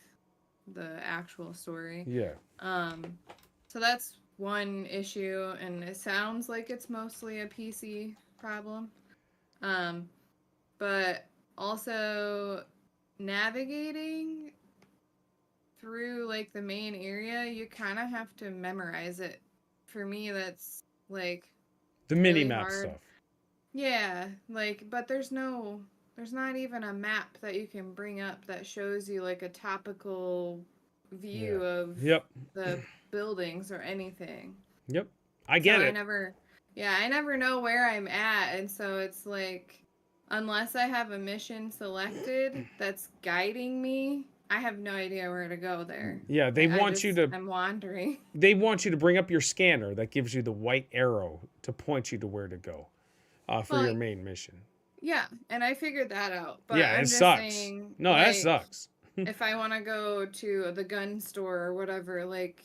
the actual story. Yeah. So that's one issue, and it sounds like it's mostly a PC problem. But also navigating through like the main area, you kind of have to memorize it. For me, that's like the mini map stuff. Yeah, like, but there's not even a map that you can bring up that shows you like a topical view of the buildings or anything. Yep. I get it. I never know where I'm at, and so it's like, unless I have a mission selected that's guiding me, I have no idea where to go there. Yeah, I'm wandering. They want you to bring up your scanner that gives you the white arrow to point you to where to go for your main mission. Yeah, and I figured that out. But Yeah, I'm it just sucks. saying, No, that sucks. if I want to go to the gun store or whatever, like,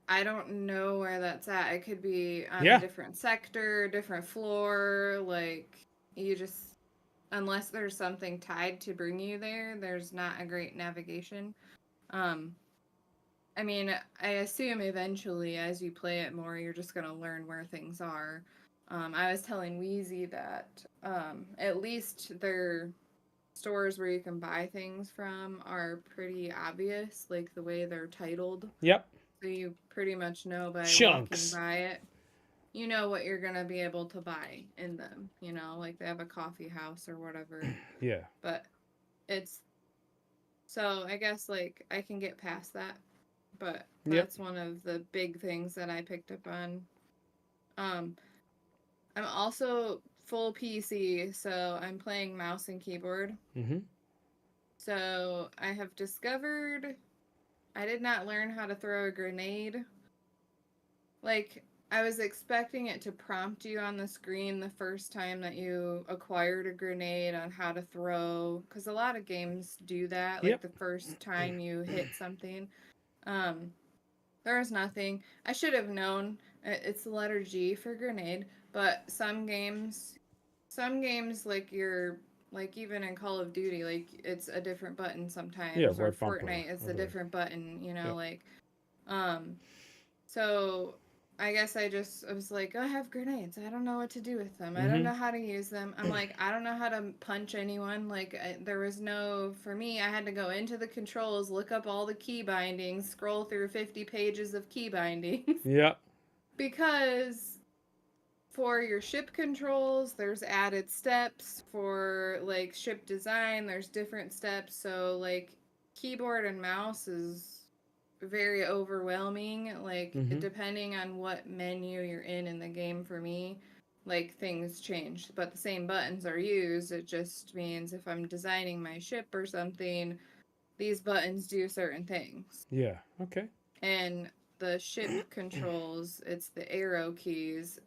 I don't know where that's at. It could be on a Yeah. different sector, different floor. Like, you just, unless there's something tied to bring you there, there's not a great navigation. I mean, I assume eventually as you play it more, you're just going to learn where things are. I was telling Wheezy that at least their stores where you can buy things from are pretty obvious, like the way they're titled. Yep. So you pretty much know by walking Chunks. by it, you know what you're going to be able to buy in them. You know, like they have a coffee house or whatever. Yeah. But it's, so I guess like I can get past that. But Yep. that's one of the big things that I picked up on. I'm also full PC, so I'm playing mouse and keyboard. Mm-hmm. So I have discovered I did not learn how to throw a grenade. Like, I was expecting it to prompt you on the screen the first time that you acquired a grenade on how to throw, because a lot of games do that, like Yep. the first time you hit something. There was nothing. I should have known. It's the letter G for grenade, but some games like even in Call of Duty, like it's a different button sometimes, Yeah, or right bumper. Fortnite, it's a Okay. different button, Yep. like, so I guess I was like, I have grenades. I don't know what to do with them. I don't know how to use them. I'm like, I don't know how to punch anyone. Like, there was no, for me, I had to go into the controls, look up all the key bindings, scroll through 50 pages of key bindings. Yeah. Because for your ship controls, there's added steps. For, like, ship design, there's different steps. So, like, keyboard and mouse is very overwhelming. Like, depending on what menu you're in the game, for me, like, things change. But the same buttons are used. It just means if I'm designing my ship or something, these buttons do certain things. Yeah. Okay. And the ship controls, it's the arrow keys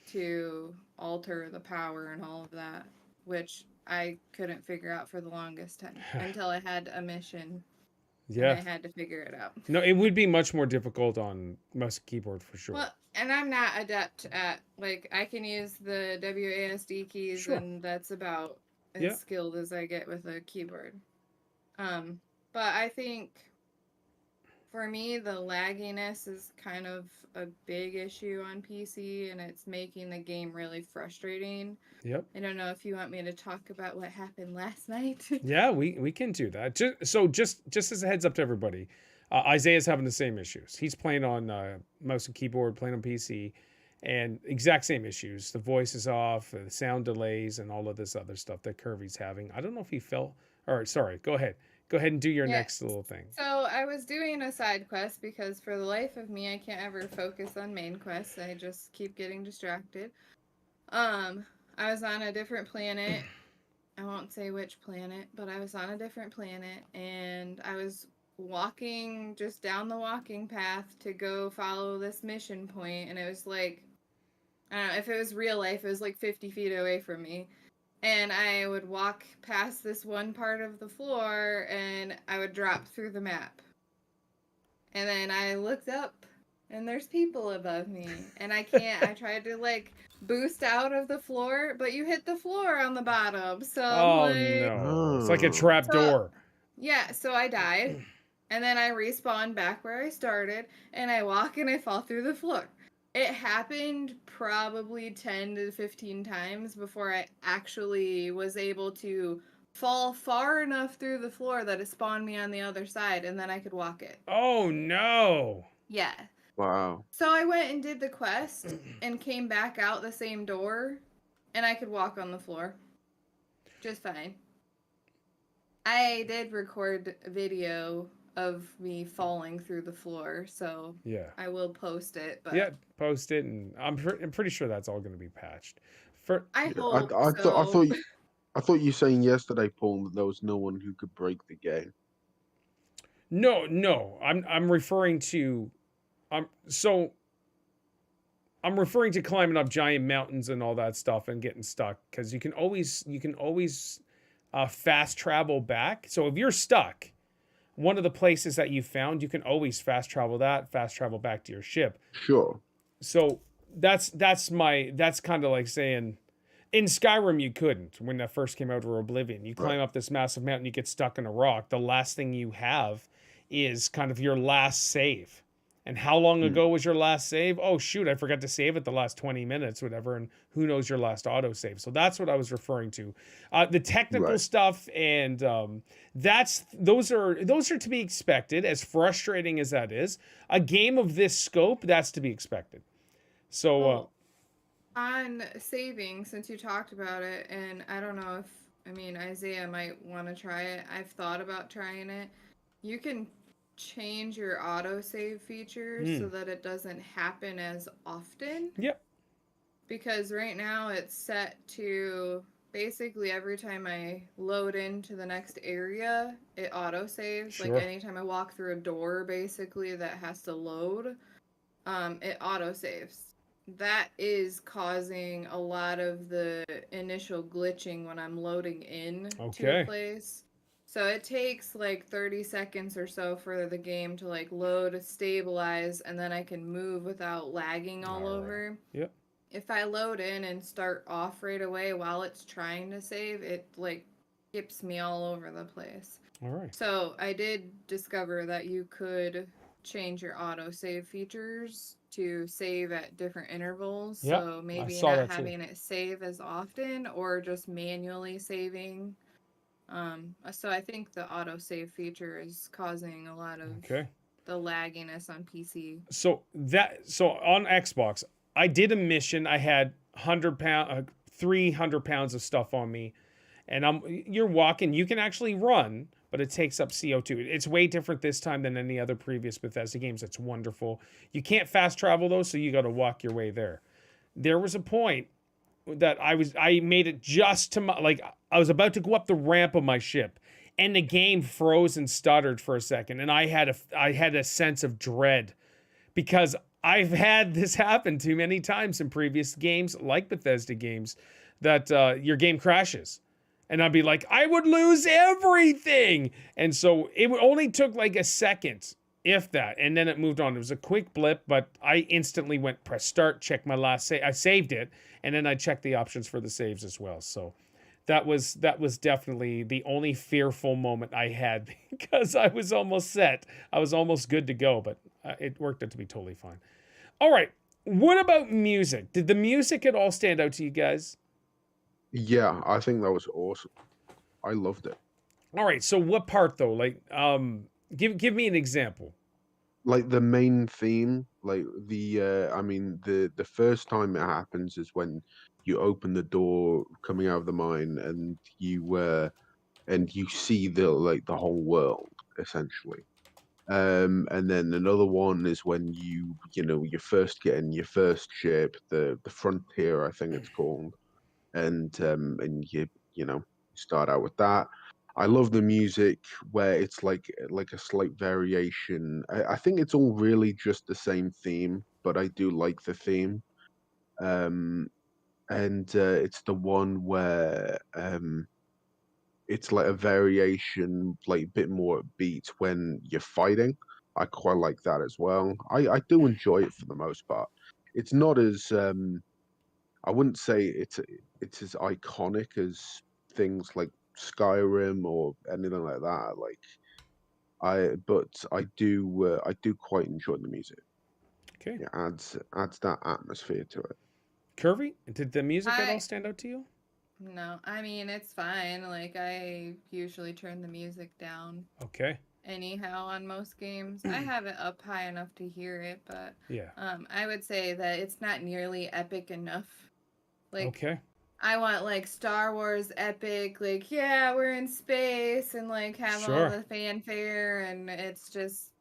to alter the power and all of that, which I couldn't figure out for the longest time until I had a mission. And I Yeah. had to figure it out. No, it would be much more difficult on mouse and keyboard for sure. Well, and I'm not adept at, like, I can use the WASD keys, Sure. and that's about as Yeah. skilled as I get with a keyboard. But I think for me, the lagginess is kind of a big issue on PC, and it's making the game really frustrating. Yep. I don't know if you want me to talk about what happened last night. Yeah, we can do that. Just as a heads up to everybody, Isaiah's having the same issues. He's playing on mouse and keyboard, playing on PC, and exact same issues. The voice is off, the sound delays, and all of this other stuff that Kirby's having. I don't know if he fell. All right, sorry. Go ahead. Go ahead and do your next little thing. So I was doing a side quest because for the life of me, I can't ever focus on main quests. I just keep getting distracted. I was on a different planet. I won't say which planet, but I was on a different planet, and I was walking just down the walking path to go follow this mission point, and it was like, I don't know, if it was real life, it was like 50 feet away from me. And I would walk past this one part of the floor, and I would drop through the map. And then I looked up, and there's people above me. And I tried to, like, boost out of the floor, but you hit the floor on the bottom. So Oh I'm like, no! It's like a trap door. yeah, so I died. And then I respawned back where I started, and I walk and I fall through the floor. It happened probably 10 to 15 times before I actually was able to fall far enough through the floor that it spawned me on the other side, and then I could walk it. Oh no! Yeah. Wow. So I went and did the quest and came back out the same door, and I could walk on the floor. Just fine. I did record a video of me falling through the floor, so Yeah. I will post it. But Yeah, post it, and I'm pretty sure that's all going to be patched. I Yeah, hope I so. thought you were saying yesterday, Paul, that there was no one who could break the game. No, I'm referring to so I'm referring to climbing up giant mountains and all that stuff and getting stuck, because you can always fast travel back. So if you're stuck, one of the places that you found, you can always fast travel back to your ship. Sure. So that's kind of like saying, in Skyrim you couldn't, when that first came out, or Oblivion. You Right. climb up this massive mountain, you get stuck in a rock. The last thing you have is kind of your last save. And how long Mm. ago was your last save? Oh shoot, I forgot to save it the last 20 minutes, whatever. And who knows your last autosave? So that's what I was referring to. The technical Right. stuff, and those are to be expected. As frustrating as that is, a game of this scope, that's to be expected. So Well, on saving, since you talked about it, and I don't know if, I mean, Isaiah might want to try it. I've thought about trying it. You can change your autosave feature so that it doesn't happen as often. yep. Because right now it's set to basically every time I load into the next area, it autosaves. Sure. Like anytime I walk through a door, basically, that has to load, it autosaves. That is causing a lot of the initial glitching when I'm loading in to Okay. a place. So it takes like 30 seconds or so for the game to like load, stabilize, and then I can move without lagging all Alright. over. Yep. If I load in and start off right away while it's trying to save, it like skips me all over the place. All right. So I did discover that you could change your autosave features to save at different intervals. Yep, So I maybe saw not that too. having it save as often, or just manually saving. So I think the autosave feature is causing a lot of Okay. the lagginess on PC. So on Xbox, I did a mission. I had 300 pounds of stuff on me, and you're walking. You can actually run, but it takes up CO2. It's way different this time than any other previous Bethesda games. It's wonderful. You can't fast travel though, so you got to walk your way there. There was a point that I made it just to my, like, I was about to go up the ramp of my ship, and the game froze and stuttered for a second, and I had a sense of dread, because I've had this happen too many times in previous games, like Bethesda games, that your game crashes. And I'd be like, I would lose everything. And so it only took like a second, if that. And then it moved on. It was a quick blip, but I instantly went press start, check my last save. I saved it, and then I checked the options for the saves as well. So that was definitely the only fearful moment I had, because I was almost set. I was almost good to go, but it worked out to be totally fine. All right. What about music? Did the music at all stand out to you guys? Yeah, I think that was awesome. I loved it. All right. So what part though? Like, give me an example. Like the main theme, like I mean, the first time it happens is when you open the door coming out of the mine, and you see the whole world essentially. And then another one is when you're first getting your first ship, the Frontier, I think it's called, and you start out with that. I love the music where it's like a slight variation. I think it's all really just the same theme, but I do like the theme. Um, and it's the one where it's like a variation, like a bit more upbeat when you're fighting. I quite like that as well. I do enjoy it for the most part. It's not as I wouldn't say it's as iconic as things like Skyrim or anything like that. But I do quite enjoy the music. Okay. It adds that atmosphere to it. Curvy, did the music at all I stand out to you? No, I mean it's fine. Like I usually turn the music down Okay. anyhow on most games. I have it up high enough to hear it, but Yeah. I would say that it's not nearly epic enough. Like Okay. I want like Star Wars epic, like yeah, we're in space and like have all Sure. the fanfare, and it's just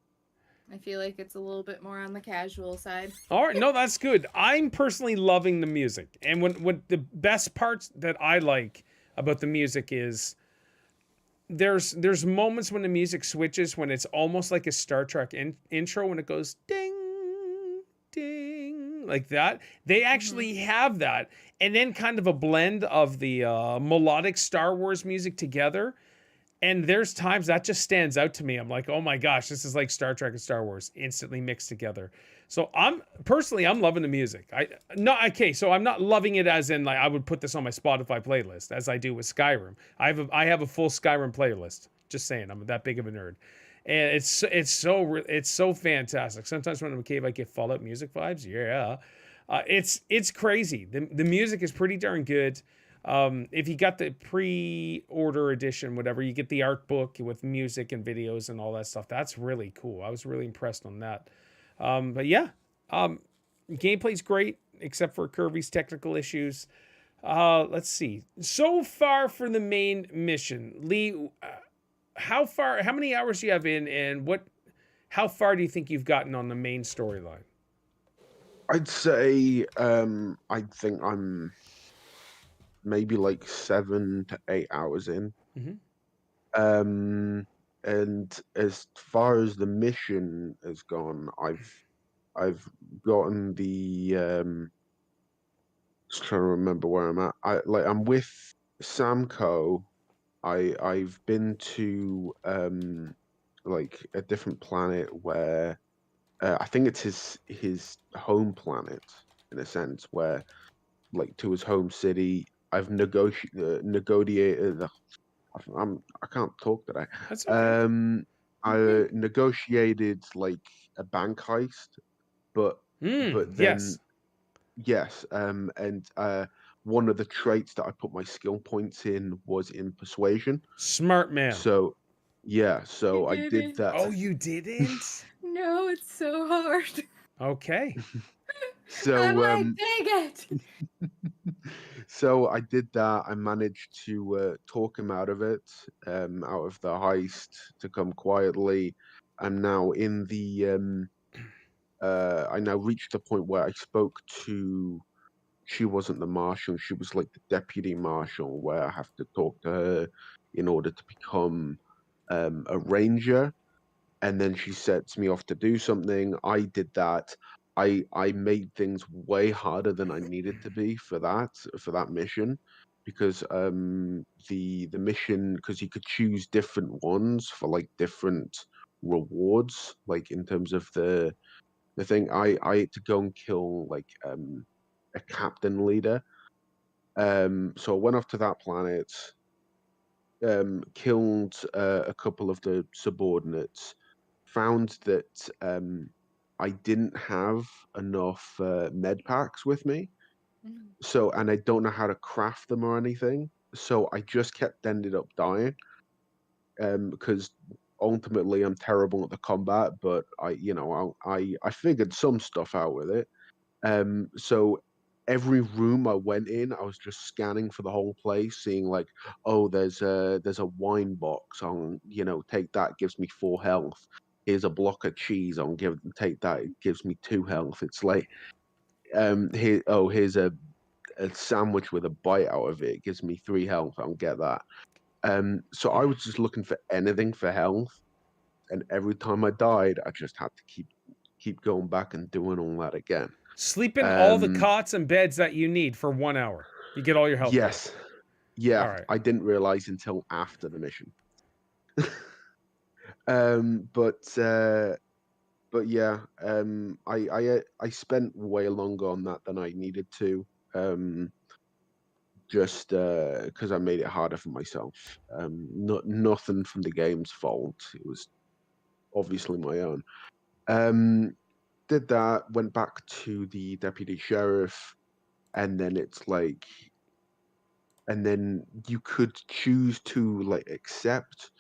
I feel like it's a little bit more on the casual side. All right. No, that's good. I'm personally loving the music, and when the best parts that I like about the music is there's moments when the music switches, when it's almost like a Star Trek intro, when it goes ding ding, thing like that. They actually have that, and then kind of a blend of the melodic Star Wars music together. And there's times that just stands out to me. I'm like, oh my gosh, this is like Star Trek and Star Wars instantly mixed together. So I'm loving the music. So I'm not loving it as in like I would put this on my Spotify playlist as I do with Skyrim. I have a full Skyrim playlist. Just saying, I'm that big of a nerd, and it's so fantastic. Sometimes when I'm in a cave, I get Fallout music vibes. Yeah, it's crazy. The music is pretty darn good. If you got the pre-order edition, whatever, you get the art book with music and videos and all that stuff. That's really cool. I was really impressed on that. But yeah, gameplay's great, except for Kirby's technical issues. Let's see. So far for the main mission, Lee, how many hours do you have in, and how far do you think you've gotten on the main storyline? I'd say I think I'm maybe like 7 to 8 hours in. And as far as the mission has gone, I've gotten the just trying to remember where I'm at. I'm with Samco. I've been to like a different planet where I think it's his home planet in a sense, where like to his home city. I've negotiated. I can't talk today. That's okay. I negotiated like a bank heist, but then Yes. yes, and one of the traits that I put my skill points in was in persuasion. Smart man. So yeah, so I You did didn't. that. Oh, you didn't? No, it's so hard. Okay. So I'm like, dang it. so I did that. I managed to talk him out of it, out of the heist to come quietly. I'm now in the I now reached the point where I spoke to, she wasn't the marshal, she was like the deputy marshal, where I have to talk to her in order to become a ranger. And then she sets me off to do something. I did that. I made things way harder than I needed to be for that mission, because the mission, because you could choose different ones for like different rewards, like in terms of the thing. I had to go and kill like a captain leader. So I went off to that planet, killed a couple of the subordinates, found that I didn't have enough med packs with me. So, and I don't know how to craft them or anything. So I just ended up dying, because ultimately I'm terrible at the combat, but I figured some stuff out with it. So every room I went in, I was just scanning for the whole place, seeing like, oh, there's a wine box on, take that, gives me 4 health. Here's a block of cheese on, take that, it gives me 2 health. It's like, here's a sandwich with a bite out of it, it gives me 3 health. I'll get that. So I was just looking for anything for health, and every time I died, I just had to keep going back and doing all that again. Sleep in all the cots and beds that you need for 1 hour. You get all your health back. Yes. Yeah, All right. I didn't realize until after the mission. But yeah, I spent way longer on that than I needed to. Just because I made it harder for myself. Nothing from the game's fault. It was obviously my own. Did that, went back to the deputy sheriff, and then it's like, and then you could choose to like accept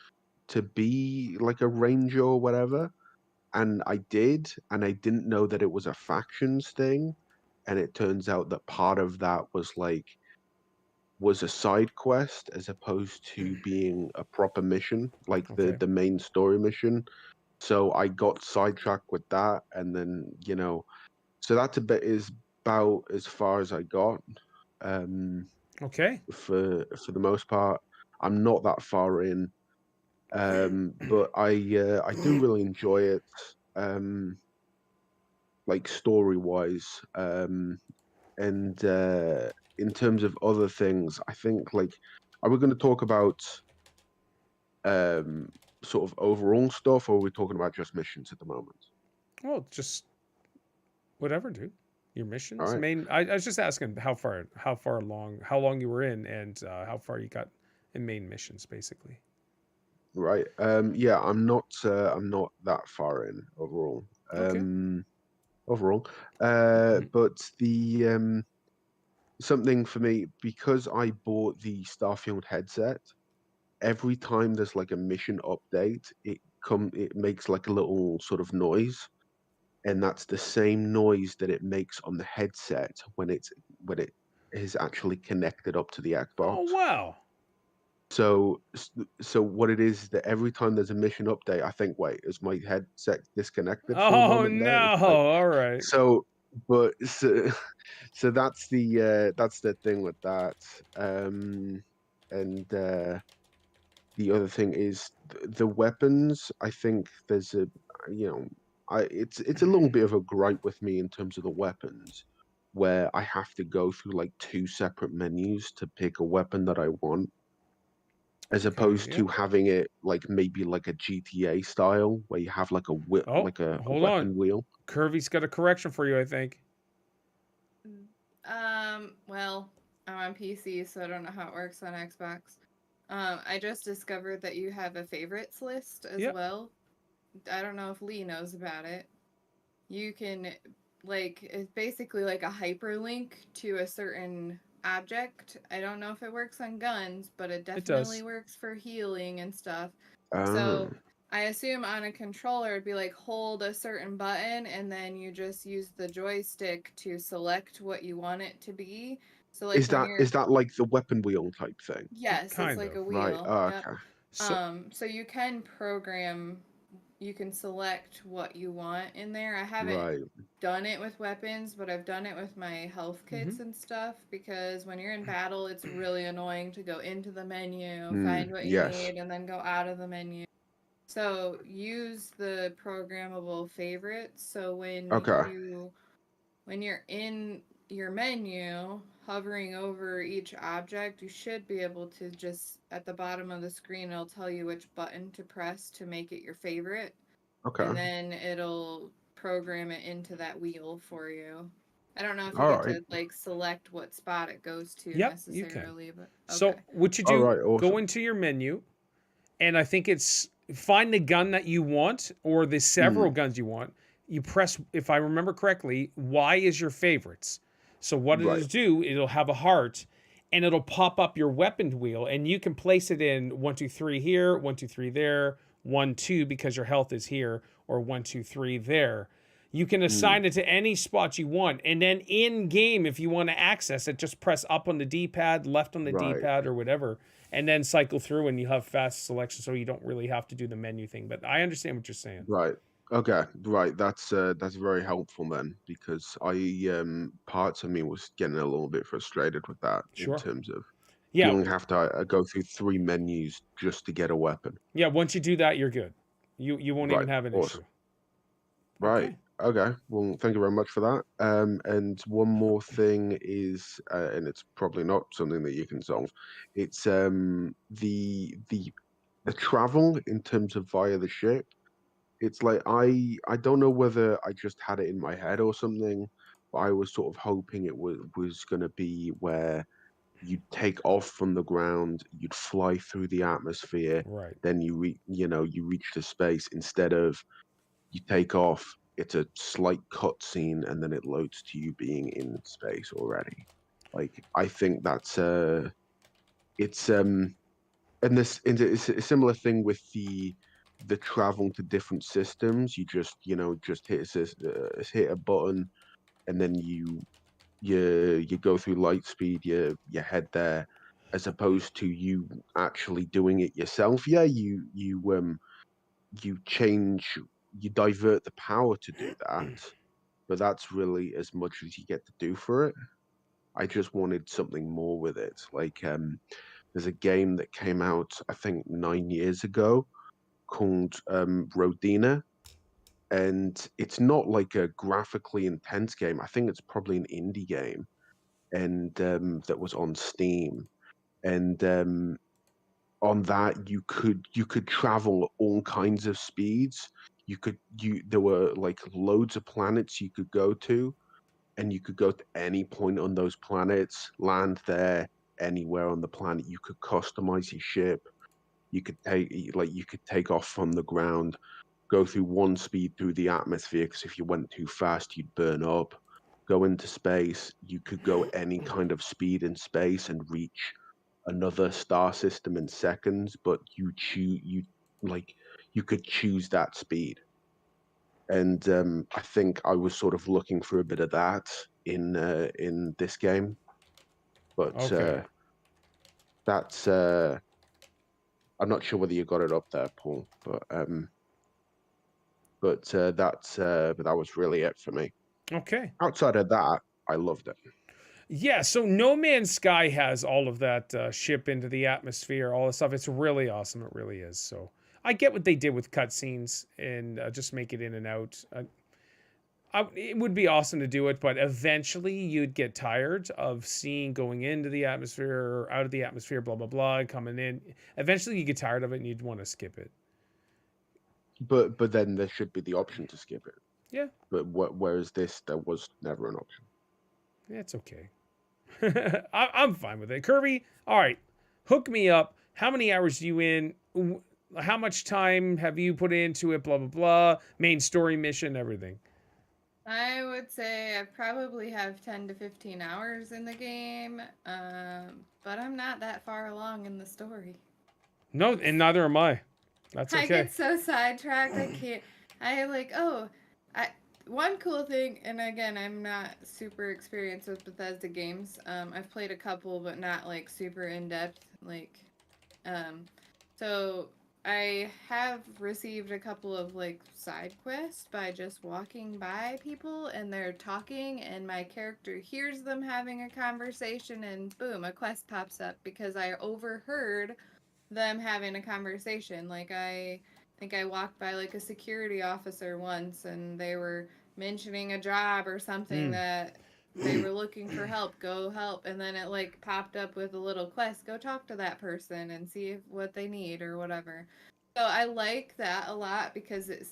to be like a ranger or whatever. And I did, and I didn't know that it was a factions thing. And it turns out that part of that was a side quest as opposed to being a proper mission, like Okay. the main story mission. So I got sidetracked with that, and then so that's is about as far as I got. Okay. For the most part, I'm not that far in, but I do really enjoy it. like story wise, and in terms of other things, I think like, are we going to talk about um sort of overall stuff, or are we talking about just missions at the moment? Well, just whatever, dude. Your All missions. right. Main. I was just asking how long you were in, and how far you got in main missions, basically. Right. Yeah, I'm not that far in overall. Okay. Overall. But the something for me, because I bought the Starfield headset, every time there's like a mission update, it makes like a little sort of noise, and that's the same noise that it makes on the headset when it is actually connected up to the Xbox. Oh wow. So, so what it is that every time there's a mission update, I think, wait, is my headset disconnected for a Oh moment there? no. It's like, All right. so, but so that's the thing with that. And the other thing is the weapons. I think there's a, you know, it's a little bit of a gripe with me in terms of the weapons, where I have to go through like two separate menus to pick a weapon that I want, as Okay. opposed Yeah. to having it like maybe like a GTA style where you have like Oh, like a hold on. weapon wheel. Kirby's got a correction for you, I think. Well, I'm on PC, so I don't know how it works on Xbox. I just discovered that you have a favorites list as Yep. well. I don't know if Lee knows about it. You can, like, it's basically like a hyperlink to a certain object. I don't know if it works on guns, but it It definitely does. works for healing and stuff. Oh, So I assume on a controller it'd be like hold a certain button and then you just use the joystick to select what you want it to be. So like when you're is that like the weapon wheel type thing? yes, it's Kind like of. a Right. wheel. Oh, Yep. okay. So. So you can program, you can select what you want in there. I haven't Right. done it with weapons, but I've done it with my health kits and stuff because when you're in battle, it's really annoying to go into the menu, find what you Yes. need, and then go out of the menu. So use the programmable favorites. So Okay. when you're in your menu, hovering over each object, you should be able to just at the bottom of the screen, it'll tell you which button to press to make it your favorite. Okay. And then it'll program it into that wheel for you. I don't know if you All get right. to like select what spot it goes to Yep, you can. necessarily, but So okay. what you All do? right. Go Awesome. into your menu, and I think it's find the gun that you want or the several Mm, guns you want. You press, if I remember correctly, Y is your favorites. So what it'll right. do, it'll have a heart, and it'll pop up your weapon wheel, and you can place it in 1, 2, 3 here, 1, 2, 3 there, 1, 2 because your health is here, or 1, 2, 3 there. You can Mm, assign it to any spot you want, and then in game, if you want to access it, just press up on the D-pad, left on the right. D-pad, or whatever, and then cycle through, and you have fast selection, so you don't really have to do the menu thing. But I understand what you're saying. Right. Okay. Right. That's very helpful then, because I parts of me was getting a little bit frustrated with that in Sure. terms of Yeah. feeling have to go through three menus just to get a weapon. Yeah. Once you do that, you're good. You won't even Right. have an issue. Awesome. Right. Okay. Okay. Well, thank you very much for that. And one more thing is, and it's probably not something that you can solve. It's the travel in terms of via the ship. It's like I don't know whether I just had it in my head or something, but I was sort of hoping it was going to be where you'd take off from the ground, you'd fly through the atmosphere, Right. then you reach the space, instead of you take off, it's a slight cutscene, and then it loads to you being in space already. Like, I think that's it's and this and it's a similar thing with the travel to different systems. You just just hit a button, and then you go through light speed, you head there, as opposed to you actually doing it yourself. Yeah, you change, you divert the power to do that, but that's really as much as you get to do for it. I just wanted something more with it. Like, there's a game that came out, I think, 9 years ago, called Rodina, and it's not like a graphically intense game. I think it's probably an indie game, and that was on Steam. And on that, you could travel all kinds of speeds. You there were like loads of planets you could go to, and you could go to any point on those planets, land there anywhere on the planet. You could customize your ship. You could take off from the ground, go through one speed through the atmosphere, because if you went too fast, you'd burn up. Go into space. You could go any kind of speed in space and reach another star system in seconds, but like you could choose that speed. And I think I was sort of looking for a bit of that in this game, but Okay. that's I'm not sure whether you got it up there, Paul, but that was really it for me. Okay. Outside of that, I loved it. Yeah, so No Man's Sky has all of that ship into the atmosphere, all this stuff. It's really awesome. It really is. So I get what they did with cutscenes and just make it in and out. It would be awesome to do it, but eventually you'd get tired of seeing going into the atmosphere or out of the atmosphere, blah, blah, blah, coming in. Eventually you get tired of it and you'd want to skip it. But then there should be the option to skip it. Yeah. But whereas this, there was never an option. Yeah, it's okay. I'm fine with it. Kirby, all right, hook me up. How many hours are you in? How much time have you put into it? Blah, blah, blah. Main story, mission, everything. I would say I probably have 10 to 15 hours in the game, but I'm not that far along in the story. No, and neither am I. That's okay. I get so sidetracked. I can't. One cool thing, and again, I'm not super experienced with Bethesda games. I've played a couple, but not like super in depth. So I have received a couple of like side quests by just walking by people and they're talking, and my character hears them having a conversation, and boom, a quest pops up because I overheard them having a conversation. Like I think I walked by like a security officer once and they were mentioning a job or something that they were looking for help, go help, and then it like popped up with a little quest, go talk to that person and see what they need or whatever. So I like that a lot because it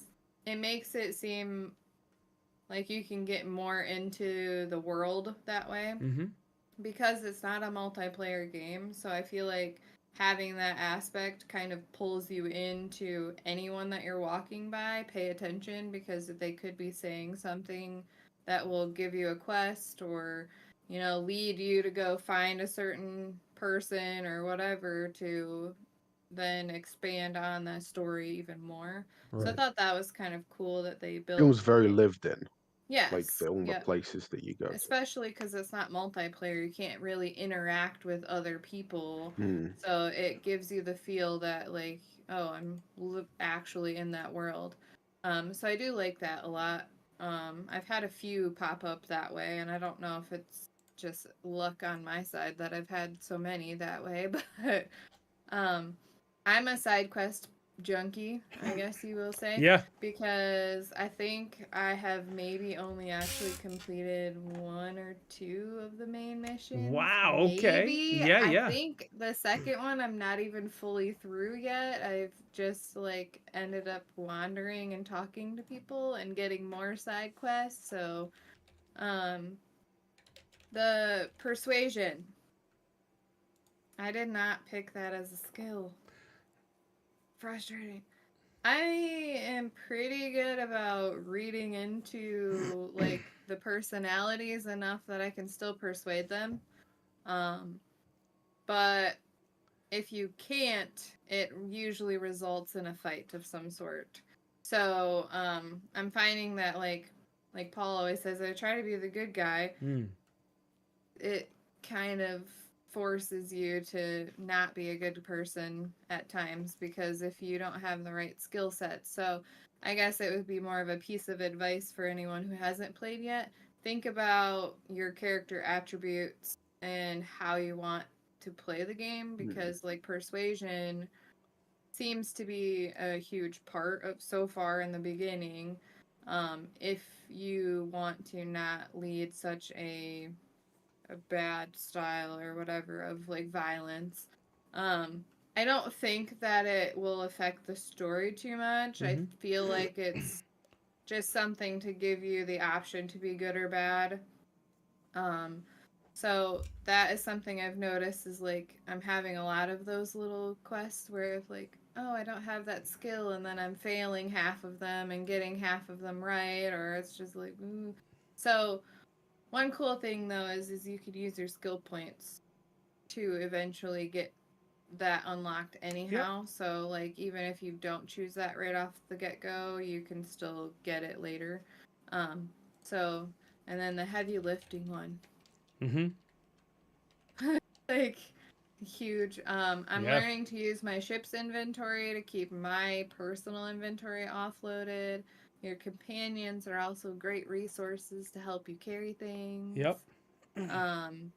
makes it seem like you can get more into the world that way. Mm-hmm. Because it's not a multiplayer game, so I feel like having that aspect kind of pulls you into anyone that you're walking by. Pay attention because they could be saying something that will give you a quest or, lead you to go find a certain person or whatever to then expand on that story even more. Right. So I thought that was kind of cool that they It built. was very lived in. Yes. Like all the Yep. places that you go to. Especially because it's not multiplayer, you can't really interact with other people. So it gives you the feel that like, oh, I'm actually in that world. So I do like that a lot. I've had a few pop up that way, and I don't know if it's just luck on my side that I've had so many that way, but I'm a side quest junkie, I guess you will say. Yeah. Because I think I have maybe only actually completed 1 or 2 of the main missions. Wow, okay. Maybe. Yeah. I think the second one I'm not even fully through yet. I've just like ended up wandering and talking to people and getting more side quests. So the persuasion. I did not pick that as a skill. Frustrating. I am pretty good about reading into like the personalities enough that I can still persuade them. But if you can't, it usually results in a fight of some sort. So I'm finding that like Paul always says, I try to be the good guy. It kind of forces you to not be a good person at times because if you don't have the right skill set. So I guess it would be more of a piece of advice for anyone who hasn't played yet. Think about your character attributes and how you want to play the game because like persuasion seems to be a huge part of so far in the beginning. if you want to not lead such a bad style or whatever of like violence. I don't think that it will affect the story too much. I feel like it's just something to give you the option to be good or bad. So that is something I've noticed is like I'm having a lot of those little quests where if like, oh, I don't have that skill and then I'm failing half of them and getting half of them right, or it's just like, ooh. So one cool thing though is you could use your skill points to eventually get that unlocked anyhow. Yep. So like even if you don't choose that right off the get-go, you can still get it later. Um so and then the heavy lifting one. Like huge. I'm Yeah. learning to use my ship's inventory to keep my personal inventory offloaded. Your companions are also great resources to help you carry things. Yep. Um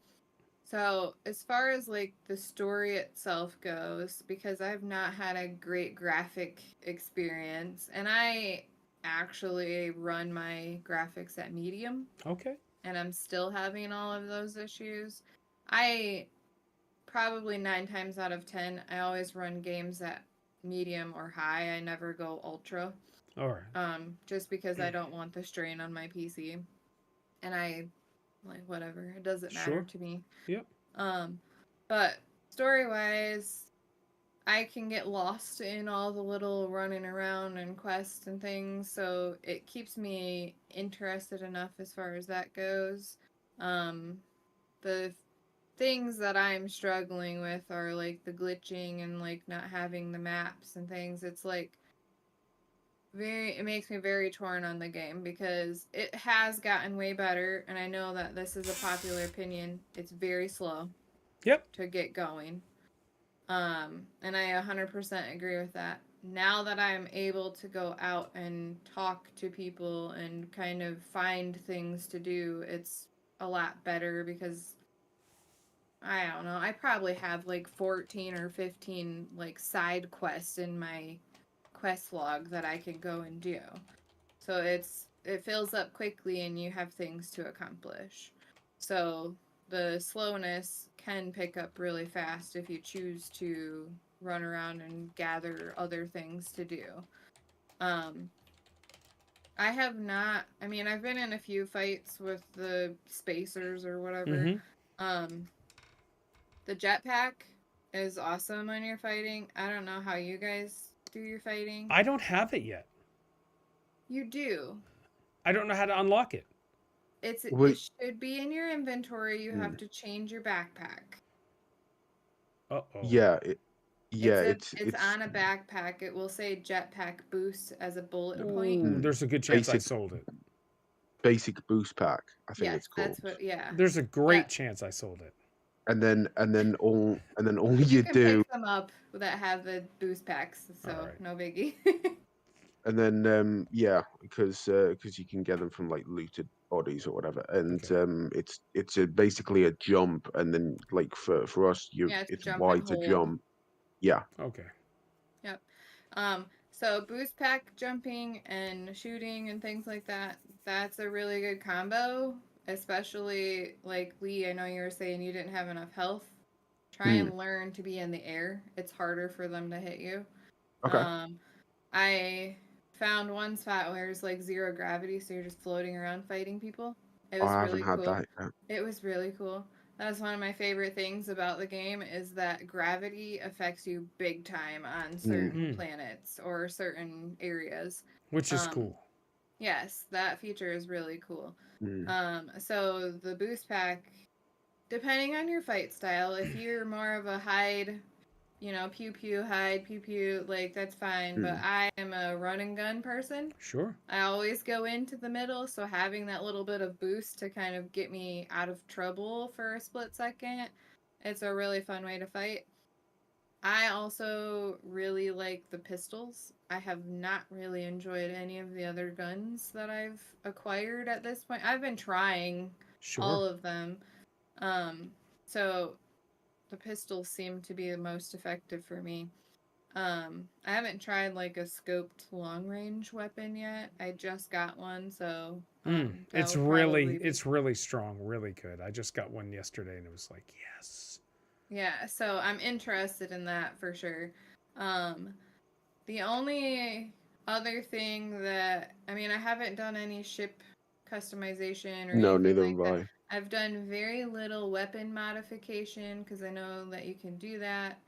So, as far as like the story itself goes, because I've not had a great graphic experience, and I actually run my graphics at medium, Okay. and I'm still having all of those issues. I probably 9 times out of 10, I always run games at medium or high. I never go ultra, All right. just because I don't want the strain on my PC, and I like whatever. It doesn't matter Sure. to me. Yep. But story wise, I can get lost in all the little running around and quests and things, so it keeps me interested enough as far as that goes. The things that I'm struggling with are like the glitching and like not having the maps and things. It's like it makes me very torn on the game because it has gotten way better, and I know that this is a popular opinion. It's very slow Yep. to get going. And I 100% agree with that. Now that I'm able to go out and talk to people and kind of find things to do, it's a lot better because I don't know. I probably have like 14 or 15 like side quests in my quest log that I can go and do. So it fills up quickly and you have things to accomplish. So the slowness can pick up really fast if you choose to run around and gather other things to do. Um, I have not. I mean, I've been in a few fights with the spacers or whatever. Um, the jetpack is awesome when you're fighting. I don't know how you guys do your fighting. I don't have it yet. You do. I don't know how to unlock it. It Wait, should be in your inventory. You have mm, to change your backpack. Uh oh. yeah, yeah, It's on a backpack. It will say jetpack boost as a bullet point. Ooh, there's a good chance I basic sold it. basic boost pack, I think Yes, it's called. that's what. Yeah, There's a great that chance I sold it. And then all you you can do, pick them up that have the boost packs. All So right. no biggie. and then yeah, because you can get them from like looted bodies or whatever, and Okay. it's basically a jump, and then like for us, Yeah, it's it's jump and Y to hold. jump. Yeah. Okay. Yep. So boost pack jumping and shooting and things like that, that's a really good combo. Especially like Lee, I know you were saying you didn't have enough health. Try Mm, and learn to be in the air. It's harder for them to hit you. okay. Um, I found one spot where it's like zero gravity, so you're just floating around fighting people. It was I haven't really had cool. that yet. It was really cool. That's one of my favorite things about the game is that gravity affects you big time on Mm, certain planets or certain areas. Which is Um, cool. yes, that feature is really cool. mm, So the boost pack, depending on your fight style, if you're more of a hide, pew pew, hide, pew pew, like that's fine. But mm. I am a run and gun person. Sure. I always go into the middle, so having that little bit of boost to kind of get me out of trouble for a split second, it's a really fun way to fight. I also really like the pistols. I have not really enjoyed any of the other guns that I've acquired at this point. I've been trying Sure. all of them. Um, so the pistols seem to be the most effective for me. I haven't tried like a scoped long range weapon yet. I just got one, so It's that'll really probably be it's really strong, really good. I just got one yesterday and it was like, yes. yeah. So I'm interested in that for sure. Um, the only other thing that I mean, I haven't done any ship customization or No, anything neither like have that. I. I've done very little weapon modification because I know that you can do that,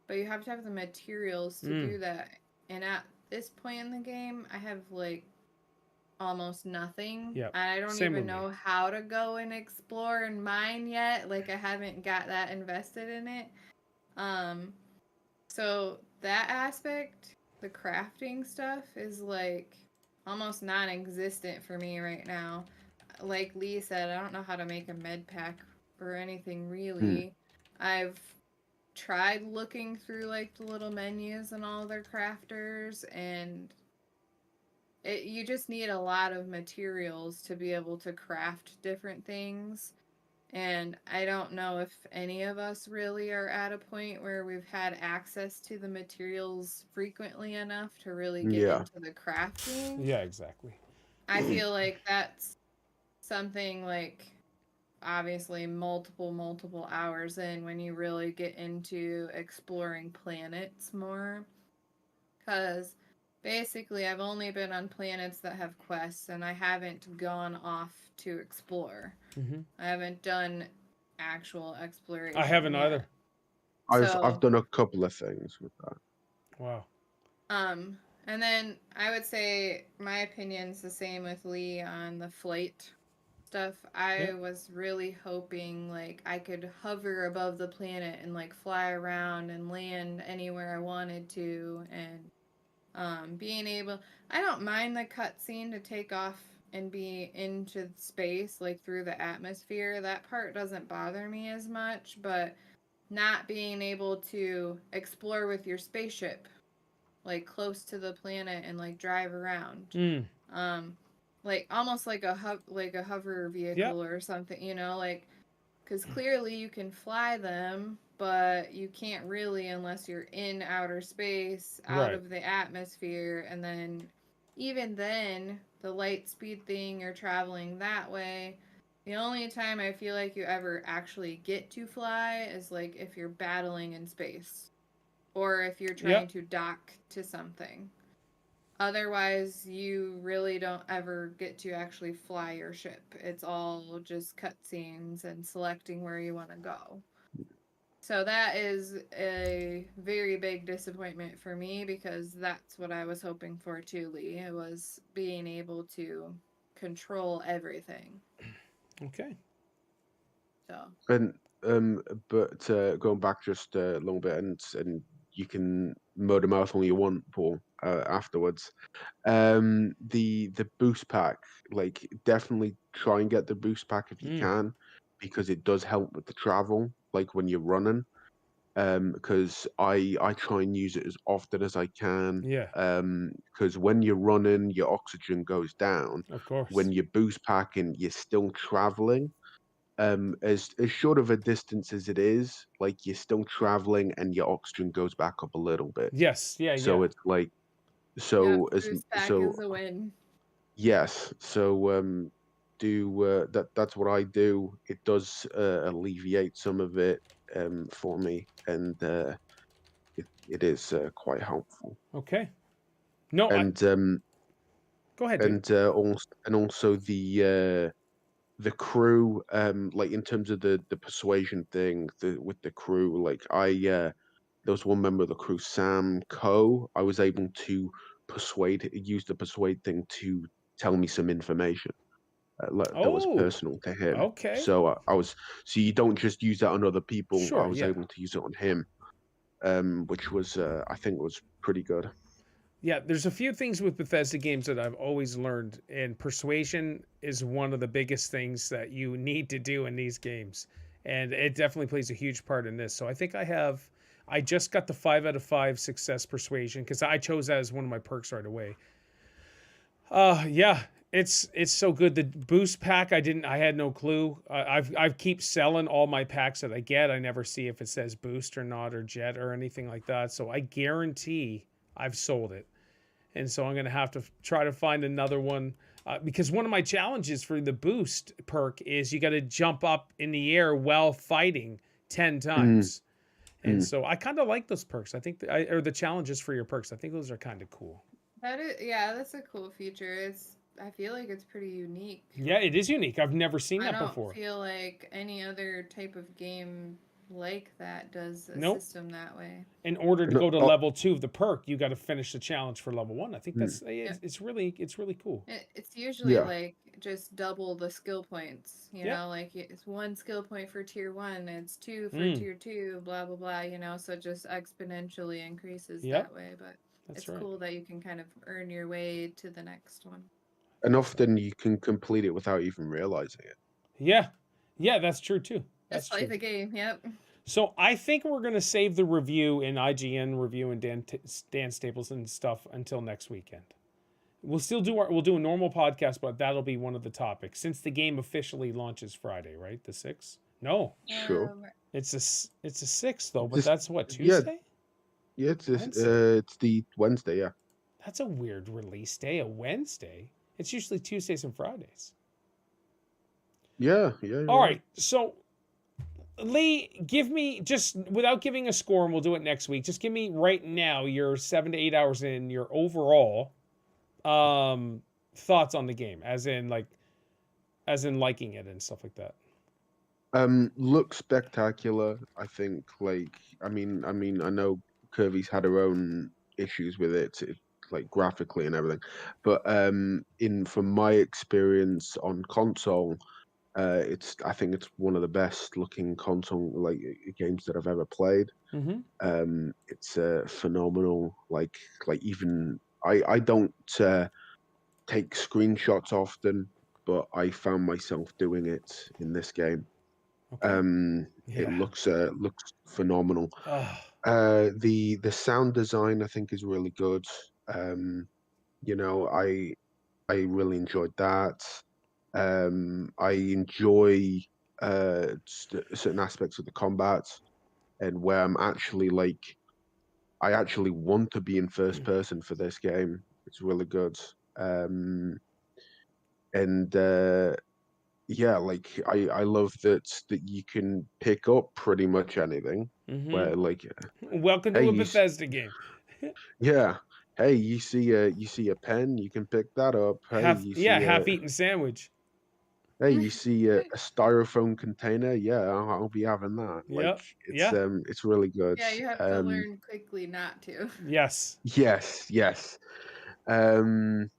but you have to have the materials to do that. And at this point in the game, I have like almost nothing. Yep. I don't Same even with me. know how to go and explore and mine yet. Like I haven't got that invested in it. Um, so that aspect, the crafting stuff, is like almost non-existent for me right now. Like Lee said, I don't know how to make a med pack or anything Hmm. really. I've tried looking through like the little menus and all their crafters, and you just need a lot of materials to be able to craft different things. And I don't know if any of us really are at a point where we've had access to the materials frequently enough to really get Yeah. into the crafting. Yeah, exactly. I feel like that's something like obviously multiple hours in when you really get into exploring planets more. Because basically, I've only been on planets that have quests and I haven't gone off to explore. I haven't done actual I exploration haven't yet. either. I've So, done a couple of things with that. Wow. um, and then I would say my opinion's the same with Lee on the flight stuff. I Yep. was really hoping like I could hover above the planet and like fly around and land anywhere I wanted to, and being able, I don't mind the cutscene to take off and be into space, like through the atmosphere. That part doesn't bother me as much, but not being able to explore with your spaceship, like close to the planet and like drive around, um, like almost like like a hover Yep. vehicle or something, like because clearly you can fly them, but you can't really unless you're in outer space, out Right. of the atmosphere, and then even then, the light speed thing, you're traveling that way. The only time I feel like you ever actually get to fly is like if you're battling in space or if you're trying Yep. to dock to something. Otherwise, you really don't ever get to actually fly your ship. It's all just cutscenes and selecting where you want to go. So that is a very big disappointment for me because that's what I was hoping for too, Lee. It was being able to control everything. Okay. So And but going back just a little bit, and you can murder mouth all you want, Paul, afterwards. The boost pack, like definitely try and get the boost pack if you can, because it does help with the travel, like when you're running. Because I try and use it as often as I can. Yeah. Because when you're running, your oxygen goes down. Of course. When you're boost packing, you're still traveling. As short of a distance as it is, like you're still traveling, and your oxygen goes back up a little bit. Yes. Yeah. Yeah. So it's like yep, so as boost pack so is a win. yes. So do that's what I do. It does alleviate some of it for me, and it is quite helpful. Okay. No. And Go ahead, dude. also the crew, like in terms of the persuasion thing, with the crew, like there was one member of the crew, Sam Coe. I was able to use the persuade thing to tell me some information that was Oh. personal to him. Okay. So so you don't just use that on other people. I Sure. was Yeah. able to use it on him, which was I think was pretty good. Yeah, there's a few things with Bethesda games that I've always learned, and persuasion is one of the biggest things that you need to do in these games. And it definitely plays a huge part in this. So I think I just got the 5 out of 5 success persuasion because I chose that as one of my perks right away. Yeah, It's so good. The boost pack, I had no clue. I keep selling all my packs that I get. I never see if it says boost or not or jet or anything like that. So I guarantee I've sold it. And so I'm gonna have to try to find another one because one of my challenges for the boost perk is you got to jump up in the air while fighting 10 Mm, times. And mm. so I kind of like those perks. I think or the challenges for your perks. I think those are kind of cool. That is, yeah, that's a cool feature. I feel like it's pretty unique. Yeah, it is unique. I've never seen I that don't before. feel like any other type of game like that does a Nope. system that way. In order to No, go to oh, level 2 of the perk, you got to finish the challenge for level 1. I think mm, Yep. it's really cool. It's usually yeah. like just double the skill points, Yeah. like it's 1 skill point for tier 1, it's 2 for Mm. tier 2, blah blah blah, so it just exponentially increases Yep. that way. But That's it's right. cool that you can kind of earn your way to the next one. And often you can complete it without even realizing it. Yeah. Yeah, that's true too. That's Just play true. the game. Yep. So I think we're gonna save the review in IGN review and Dan Staples and stuff until next weekend. We'll still do we'll do a normal podcast, but that'll be one of the topics since the game officially launches Friday, right? The 6th? No, Sure. it's a 6th though. But Just that's what, yeah, Tuesday, yeah. Wednesday. It's the Wednesday. Yeah. That's a weird release day, a Wednesday. It's usually Tuesdays and Fridays. Yeah. Yeah. All You're right, so Lee, give me just without giving a score, and we'll do it next week. Just give me right now your 7 to 8 hours in your overall thoughts on the game, as in liking it and stuff like that. Looks spectacular. I think. I mean, I know Kirby's had her own issues with it, like graphically and everything, but in from my experience on console, I think it's one of the best looking console games that I've ever played. Mm-hmm. It's phenomenal. Even I don't take screenshots often, but I found myself doing it in this game. Okay. It Yeah. looks phenomenal. The sound design I think is really good. You know, I really enjoyed that. I enjoy certain aspects of the combat and where I actually want to be in first person for this game. It's really good. And yeah, I love that you can pick up pretty much anything. Mm-hmm. Where Welcome hey to a Bethesda game. yeah, hey, you see a pen, you can pick that up. Half-eaten sandwich. Hey, you see a styrofoam container, yeah, I'll be having that. Yep. Yeah. It's really good. Yeah, you have to learn quickly not to. Yes. Yes. I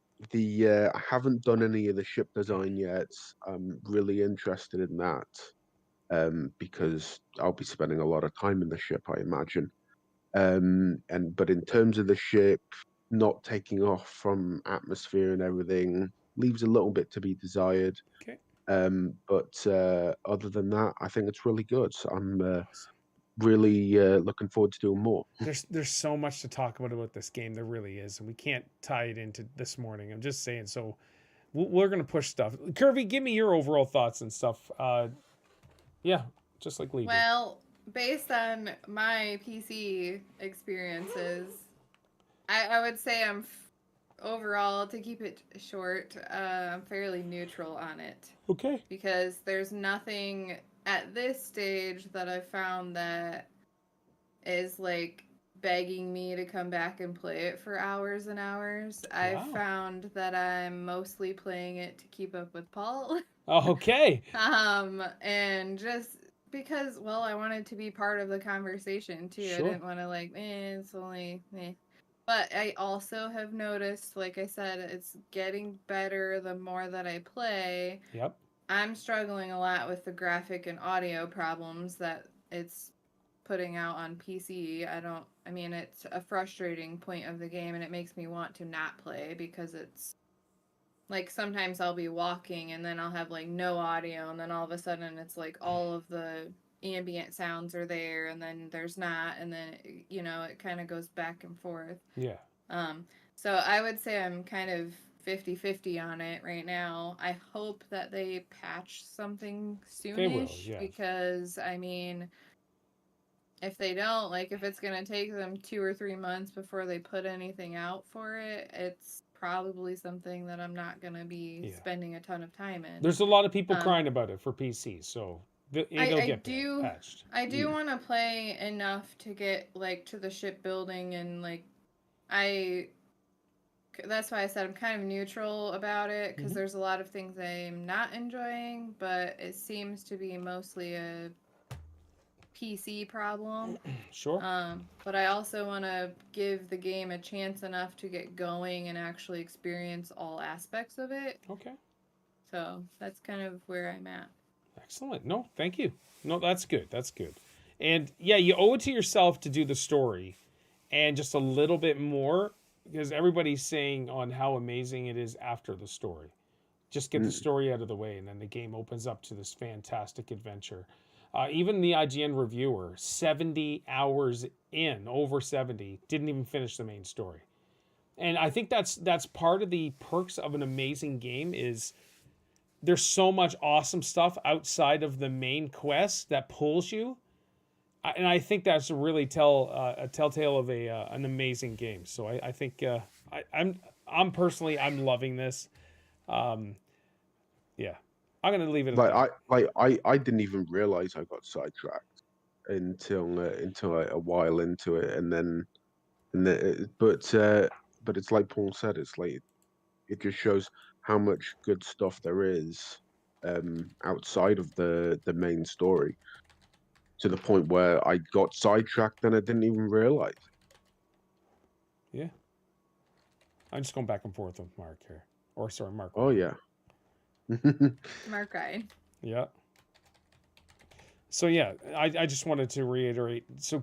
haven't done any of the ship design yet. I'm really interested in that. Because I'll be spending a lot of time in the ship, I imagine. But in terms of the ship not taking off from atmosphere and everything, leaves a little bit to be desired. Okay. But other than that, I think it's really good. So I'm Awesome. really looking forward to doing more. There's so much to talk about this game. There really is, and we can't tie it into this morning. I'm just saying. So we're gonna push stuff. Kirby, give me your overall thoughts and stuff. Yeah, just like Lee did. Well, based on my PC experiences, I would say overall, to keep it short, I'm fairly neutral on it. Okay. Because there's nothing at this stage that I found that is like begging me to come back and play it for hours and hours. Wow. I've found that I'm mostly playing it to keep up with Paul. Okay. And just because, well, I wanted to be part of the conversation too. Sure. I didn't want to it's only But I also have noticed, like I said, it's getting better the more that I play. Yep. I'm struggling a lot with the graphic and audio problems that it's putting out on PC. It's a frustrating point of the game, and it makes me want to not play because it's like sometimes I'll be walking and then I'll have like no audio, and then all of a sudden it's like all of the ambient sounds are there, and then there's not, and then it kind of goes back and forth. Yeah. So I would say I'm kind of 50-50 on it right now. I hope that they patch something soonish. They will, yeah. Because, I mean, if they don't, like, if it's going to take them 2 or 3 months before they put anything out for it, it's probably something that I'm not going to be spending a ton of time in. There's a lot of people crying about it for PC, so it'll get patched. I do want to play enough to get, like, to the shipbuilding, and, like, that's why I said I'm kind of neutral about it, because there's a lot of things I'm not enjoying, but it seems to be mostly a PC problem. Sure. But I also want to give the game a chance enough to get going and actually experience all aspects of it. Okay. So that's kind of where I'm at. Excellent. No, thank you. No, that's good. That's good. And yeah, you owe it to yourself to do the story and just a little bit more, because everybody's saying on how amazing it is after the story. Just get the story out of the way, and then the game opens up to this fantastic adventure. Even the IGN reviewer, 70 hours in, over 70, didn't even finish the main story. And I think that's part of the perks of an amazing game is there's so much awesome stuff outside of the main quest that pulls you. And I think that's really a telltale of an amazing game. So I think I'm personally loving this. Yeah, I'm gonna leave it. I didn't even realize I got sidetracked until a while into it, but it's like Paul said, it's like it just shows how much good stuff there is outside of the main story, to the point where I got sidetracked and I didn't even realize. Yeah, I'm just going back and forth with Mark here, Mark. Oh yeah. Mark Ryan. Yeah. So yeah, I just wanted to reiterate. So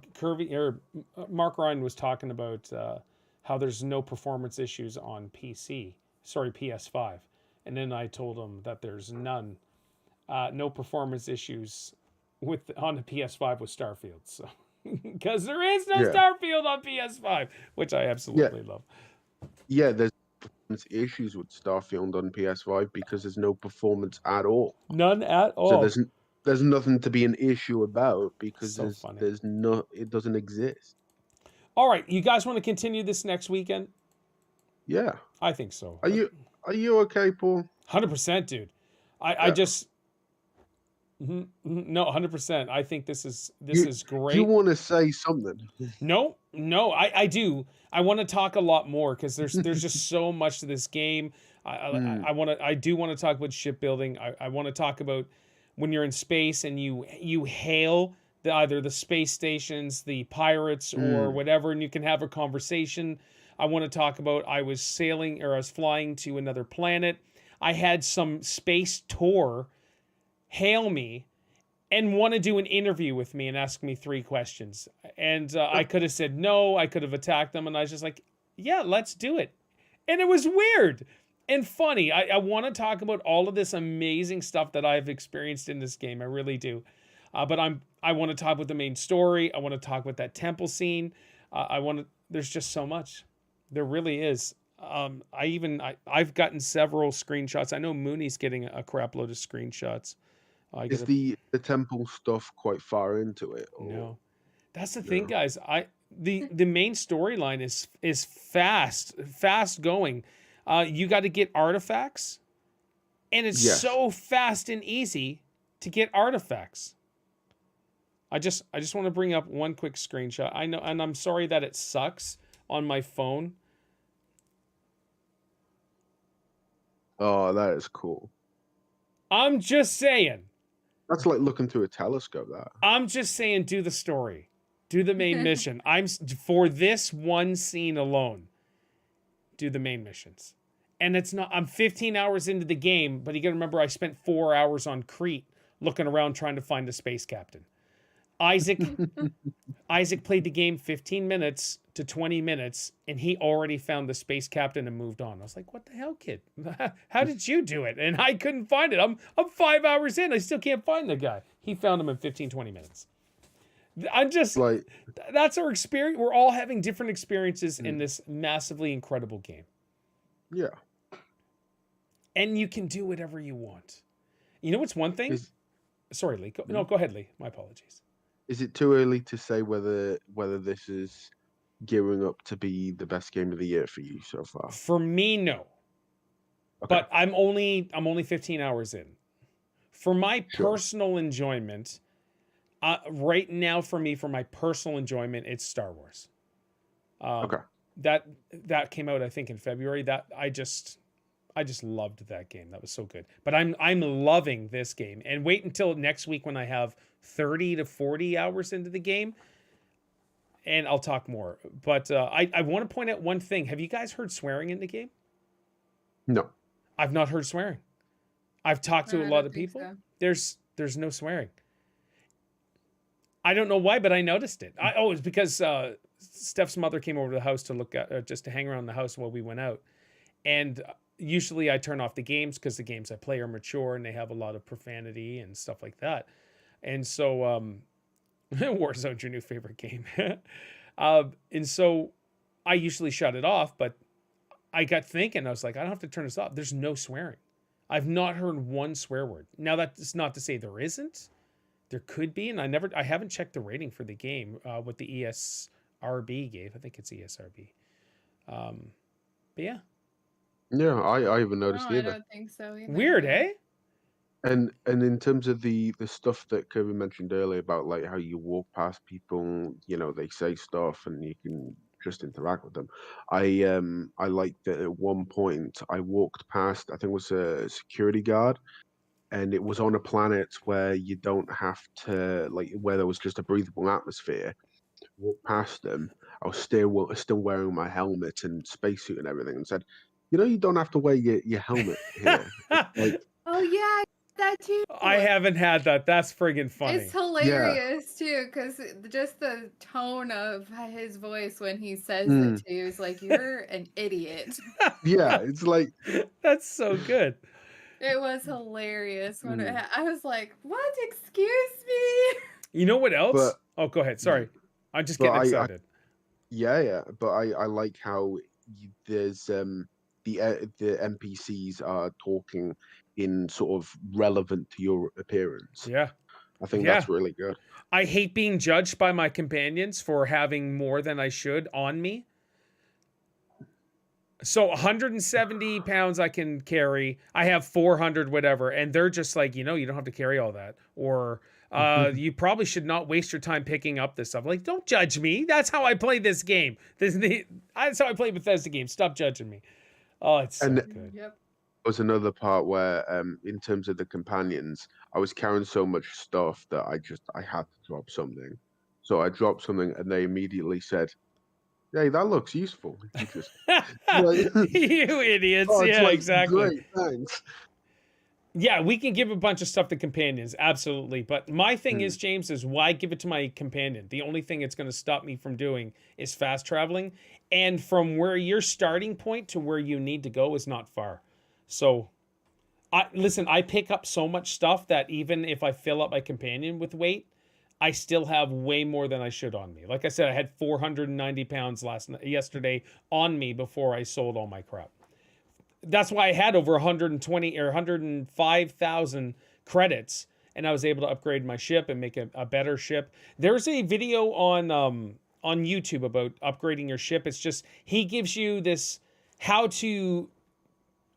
Mark Ryan was talking about how there's no performance issues on PS5, and then I told him that there's no performance issues on the PS5 with Starfield. So because there is no Starfield on PS5, which I absolutely love. Yeah, there's issues with Starfield on PS5 because there's no performance at all. None at all. So there's nothing to be an issue about, because it doesn't exist. All right, you guys want to continue this next weekend? Yeah, I think so. Are you okay, Paul? 100%, dude. I just no, 100%. I think this is great. You want to say something? No, I do. I want to talk a lot more because there's just so much to this game. I do want to talk about shipbuilding. I want to talk about when you're in space and you hail either the space stations, the pirates, or whatever, and you can have a conversation. I want to talk about I was flying to another planet. I had some space tour hail me and want to do an interview with me and ask me 3 questions. And I could have said no. I could have attacked them. And I was just like, yeah, let's do it. And it was weird and funny. I want to talk about all of this amazing stuff that I've experienced in this game. I really do. But I want to talk about the main story. I want to talk about that temple scene. There's just so much. There really is. I've gotten several screenshots. I know Mooney's getting a crap load of screenshots. Is the temple stuff quite far into it? Or? No, that's the thing, guys. The main storyline is fast going. You got to get artifacts, and it's so fast and easy to get artifacts. I just want to bring up one quick screenshot. I know, and I'm sorry that it sucks on my phone. Oh, that is cool. I'm just saying. That's like looking through a telescope. I'm just saying, do the story, do the main mission. For this one scene alone, do the main missions. And I'm 15 hours into the game, but you got to remember I spent 4 hours on Crete looking around trying to find the space captain. Isaac played the game 15 minutes to 20 minutes, and he already found the space captain and moved on. I was like, what the hell, kid? How did you do it? And I couldn't find it. I'm 5 hours in. I still can't find the guy. He found him in 15, 20 minutes. I'm just like, that's our experience. We're all having different experiences in this massively incredible game. Yeah. and you can do whatever you want. You know what's one thing? Is Sorry, Lee. No, Mhm. go ahead, Lee. My apologies. Is it too early to say whether this is gearing up to be the best game of the year for you so far? For me, no. Okay, But I'm only 15 hours in. For my sure. personal enjoyment, right now for me, for my personal enjoyment, it's Star Wars. Okay. That came out, I think, in February. That I just loved that game. That was so good. But I'm loving this game. And wait until next week when I have 30 to 40 hours into the game, and I'll talk more. But I want to point out one thing. Have you guys heard swearing in the game? No. I've not heard swearing. I've talked to a I lot don't of think people. so. There's no swearing. I don't know why, but I noticed it. It's because Steph's mother came over to the house to look at, just to hang around the house while we went out. And usually I turn off the games because the games I play are mature and they have a lot of profanity and stuff like that. And so Warzone's your new favorite game. And so I usually shut it off, but I got thinking, I was like, I don't have to turn this off. There's no swearing. I've not heard one swear word. Now that's not to say there isn't. There could be, and I haven't checked the rating for the game, what the ESRB gave. I think it's ESRB. But yeah. Yeah, I haven't No, noticed I either. don't think so either. Weird, no. eh? And in terms of the stuff that Kirby mentioned earlier about like how you walk past people, they say stuff and you can just interact with them. I liked that at one point I walked past, I think it was a security guard, and it was on a planet where you don't have to, like, where there was just a breathable atmosphere. Walked past them. I was still wearing my helmet and spacesuit and everything, and said, you don't have to wear your helmet here. Like, Oh yeah, I did that too. I haven't had that. That's friggin' funny. It's hilarious too, because just the tone of his voice when he says it to you is like, "You're an idiot." yeah, it's like, That's so good. It was hilarious when Mm. I was like, "What? Excuse me?" You know what else? But- Oh, go ahead. Sorry. I'm just But getting I- excited. yeah, but I like how there's the NPCs are talking in sort of relevant to your appearance. Yeah. I think Yeah. that's really good. I hate being judged by my companions for having more than I should on me. So 170 pounds I can carry. I have 400 whatever. And they're just like, you don't have to carry all that. Or you probably should not waste your time picking up this stuff. Like, don't judge me. That's how I play this game. That's how I play Bethesda games. Stop judging me. Oh, it's so And- good. Yep. Was another part where, in terms of the companions, I was carrying so much stuff that I had to drop something. So I dropped something, and they immediately said, "Hey, that looks useful." You just, You idiots. oh, it's Yeah, like, exactly. Great, thanks. Yeah, we can give a bunch of stuff to companions, absolutely. But my thing Hmm. is, James, is why give it to my companion? The only thing it's going to stop me from doing is fast traveling. And from where your starting point to where you need to go is not far. So, listen, I pick up so much stuff that even if I fill up my companion with weight, I still have way more than I should on me. Like I said, I had 490 pounds yesterday on me before I sold all my crap. That's why I had over 120 or 105,000 credits, and I was able to upgrade my ship and make a better ship. There's a video on YouTube about upgrading your ship. It's just he gives you this how to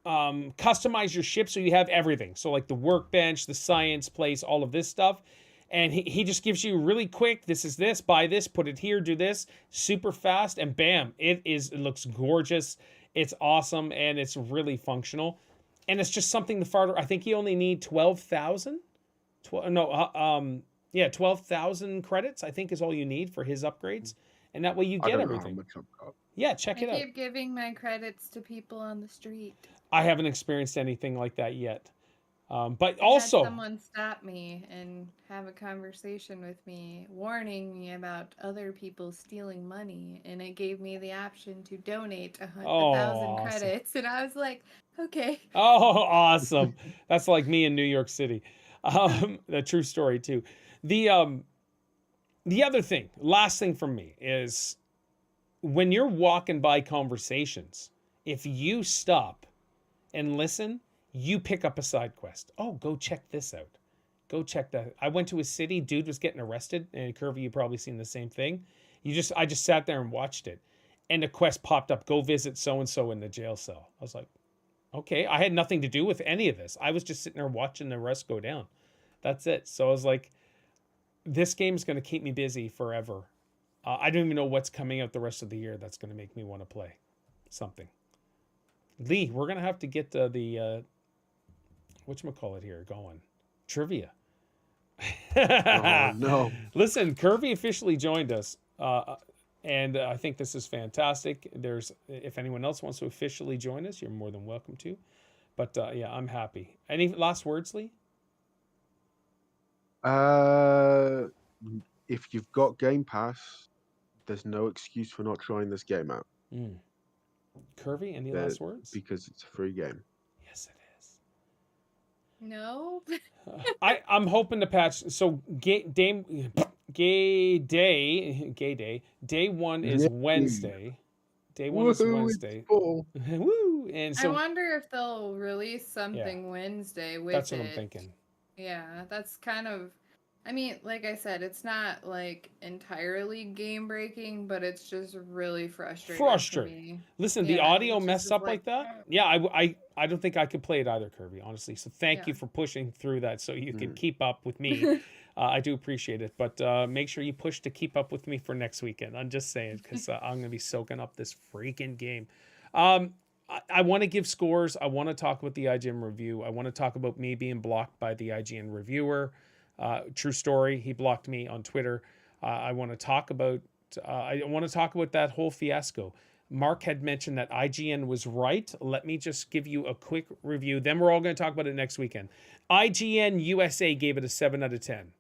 customize your ship so you have everything. So like the workbench, the science place, all of this stuff. And he just gives you really quick, this is this, buy this, put it here, do this, super fast, and bam, it looks gorgeous. It's awesome, and it's really functional. And it's just something to further. I think you only need 12,000. 12,000 credits, I think, is all you need for his upgrades. And that way you I get don't know how everything. much I've got. Yeah, check it I out. keep giving my credits to people on the street. I haven't experienced anything like that yet. But I also, had someone stop me and have a conversation with me, warning me about other people stealing money, and it gave me the option to donate 1,000 awesome. credits, and I was like, okay. Oh, awesome. That's like me in New York City. A true story too. The other thing, last thing from me is when you're walking by conversations, if you stop and listen, You pick up a side quest. Oh, go check this out. Go check that. I went to a city, dude was getting arrested, and Kirby, you probably seen the same thing. I just sat there and watched it, and the quest popped up. Go visit so and so in the jail cell. I was like, okay, I had nothing to do with any of this. I was just sitting there watching the rest go down. That's it. So I was like, this game's going to keep me busy forever. I don't even know what's coming out the rest of the year that's going to make me want to play something. Lee, we're going to have to get the whatchamacallit here going. Trivia. Oh, no. Listen, Kirby officially joined us. And I think this is fantastic. If anyone else wants to officially join us, you're more than welcome to. But yeah, I'm happy. Any last words, Lee? If you've got Game Pass, there's no excuse for not trying this game out. Kirby, any last words? Because it's a free game. Yes, it is. No. I'm hoping to patch. So Day 1 is Wednesday. Day 1 is Wednesday. Woo! And so I wonder if they'll release something Wednesday with that's what I'm thinking. Yeah, that's kind of. I mean, like I said, it's not like entirely game breaking, but it's just really frustrating. For me. Listen, the audio messed up like that. Yeah, I don't think I could play it either, Kirby, honestly. So thank you for pushing through that so you can keep up with me. I do appreciate it, but make sure you push to keep up with me for next weekend. I'm just saying, because I'm going to be soaking up this freaking game. I want to give scores. I want to talk about the IGN review. I want to talk about me being blocked by the IGN reviewer. True story. He blocked me on Twitter. I want to talk about that whole fiasco. Mark had mentioned that IGN was right. Let me just give you a quick review. Then we're all going to talk about it next weekend. IGN USA gave it a 7 out of 10.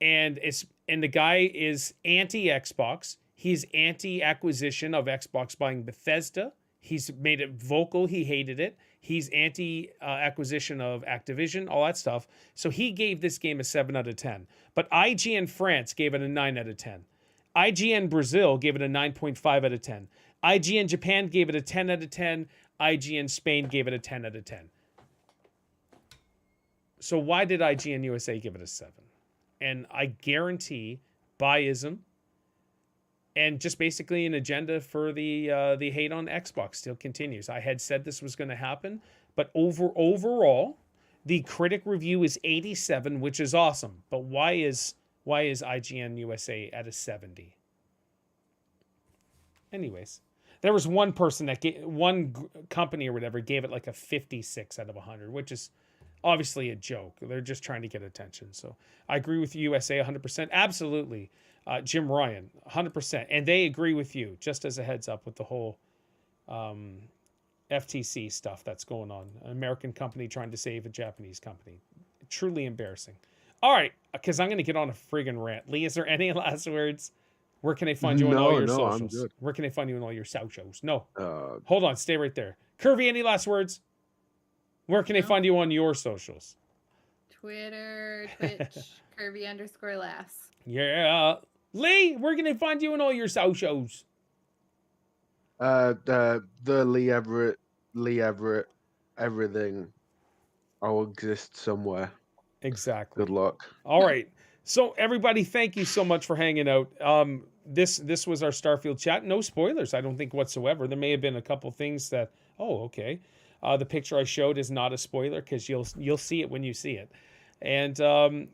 And the guy is anti-Xbox. He's anti-acquisition of Xbox buying Bethesda. He's made it vocal. He hated it. He's anti-acquisition of Activision, all that stuff. So he gave this game a 7 out of 10. But IGN France gave it a 9 out of 10. IGN Brazil gave it a 9.5 out of 10. IGN Japan gave it a 10 out of 10. IGN Spain gave it a 10 out of 10. So why did IGN USA give it a 7? And I guarantee biasm and just basically an agenda for the hate on Xbox still continues. I had said this was going to happen, but overall, the critic review is 87, which is awesome. But why is IGN USA at a 70? Anyways, there was one person one company or whatever gave it like a 56 out of 100, which is obviously a joke. They're just trying to get attention. So I agree with USA 100%. Absolutely. Jim Ryan, 100%. And they agree with you, just as a heads up with the whole FTC stuff that's going on. An American company trying to save a Japanese company. Truly embarrassing. All right, because I'm going to get on a friggin' rant. Lee, is there any last words? Where can they find you on all your socials? I'm good. Where can they find you on all your socials? No. Hold on, stay right there. Kirby, any last words? Where can they find you on your socials? Twitter, Twitch, Kirby_Lass. Yeah. Lee, where can they find you on all your socials? The Lee Everett, everything. I'll exist somewhere. Exactly. Good luck. All right. So everybody, thank you so much for hanging out. This was our Starfield chat. No spoilers, I don't think whatsoever. There may have been a couple things that, okay. The picture I showed is not a spoiler because you'll see it when you see it. And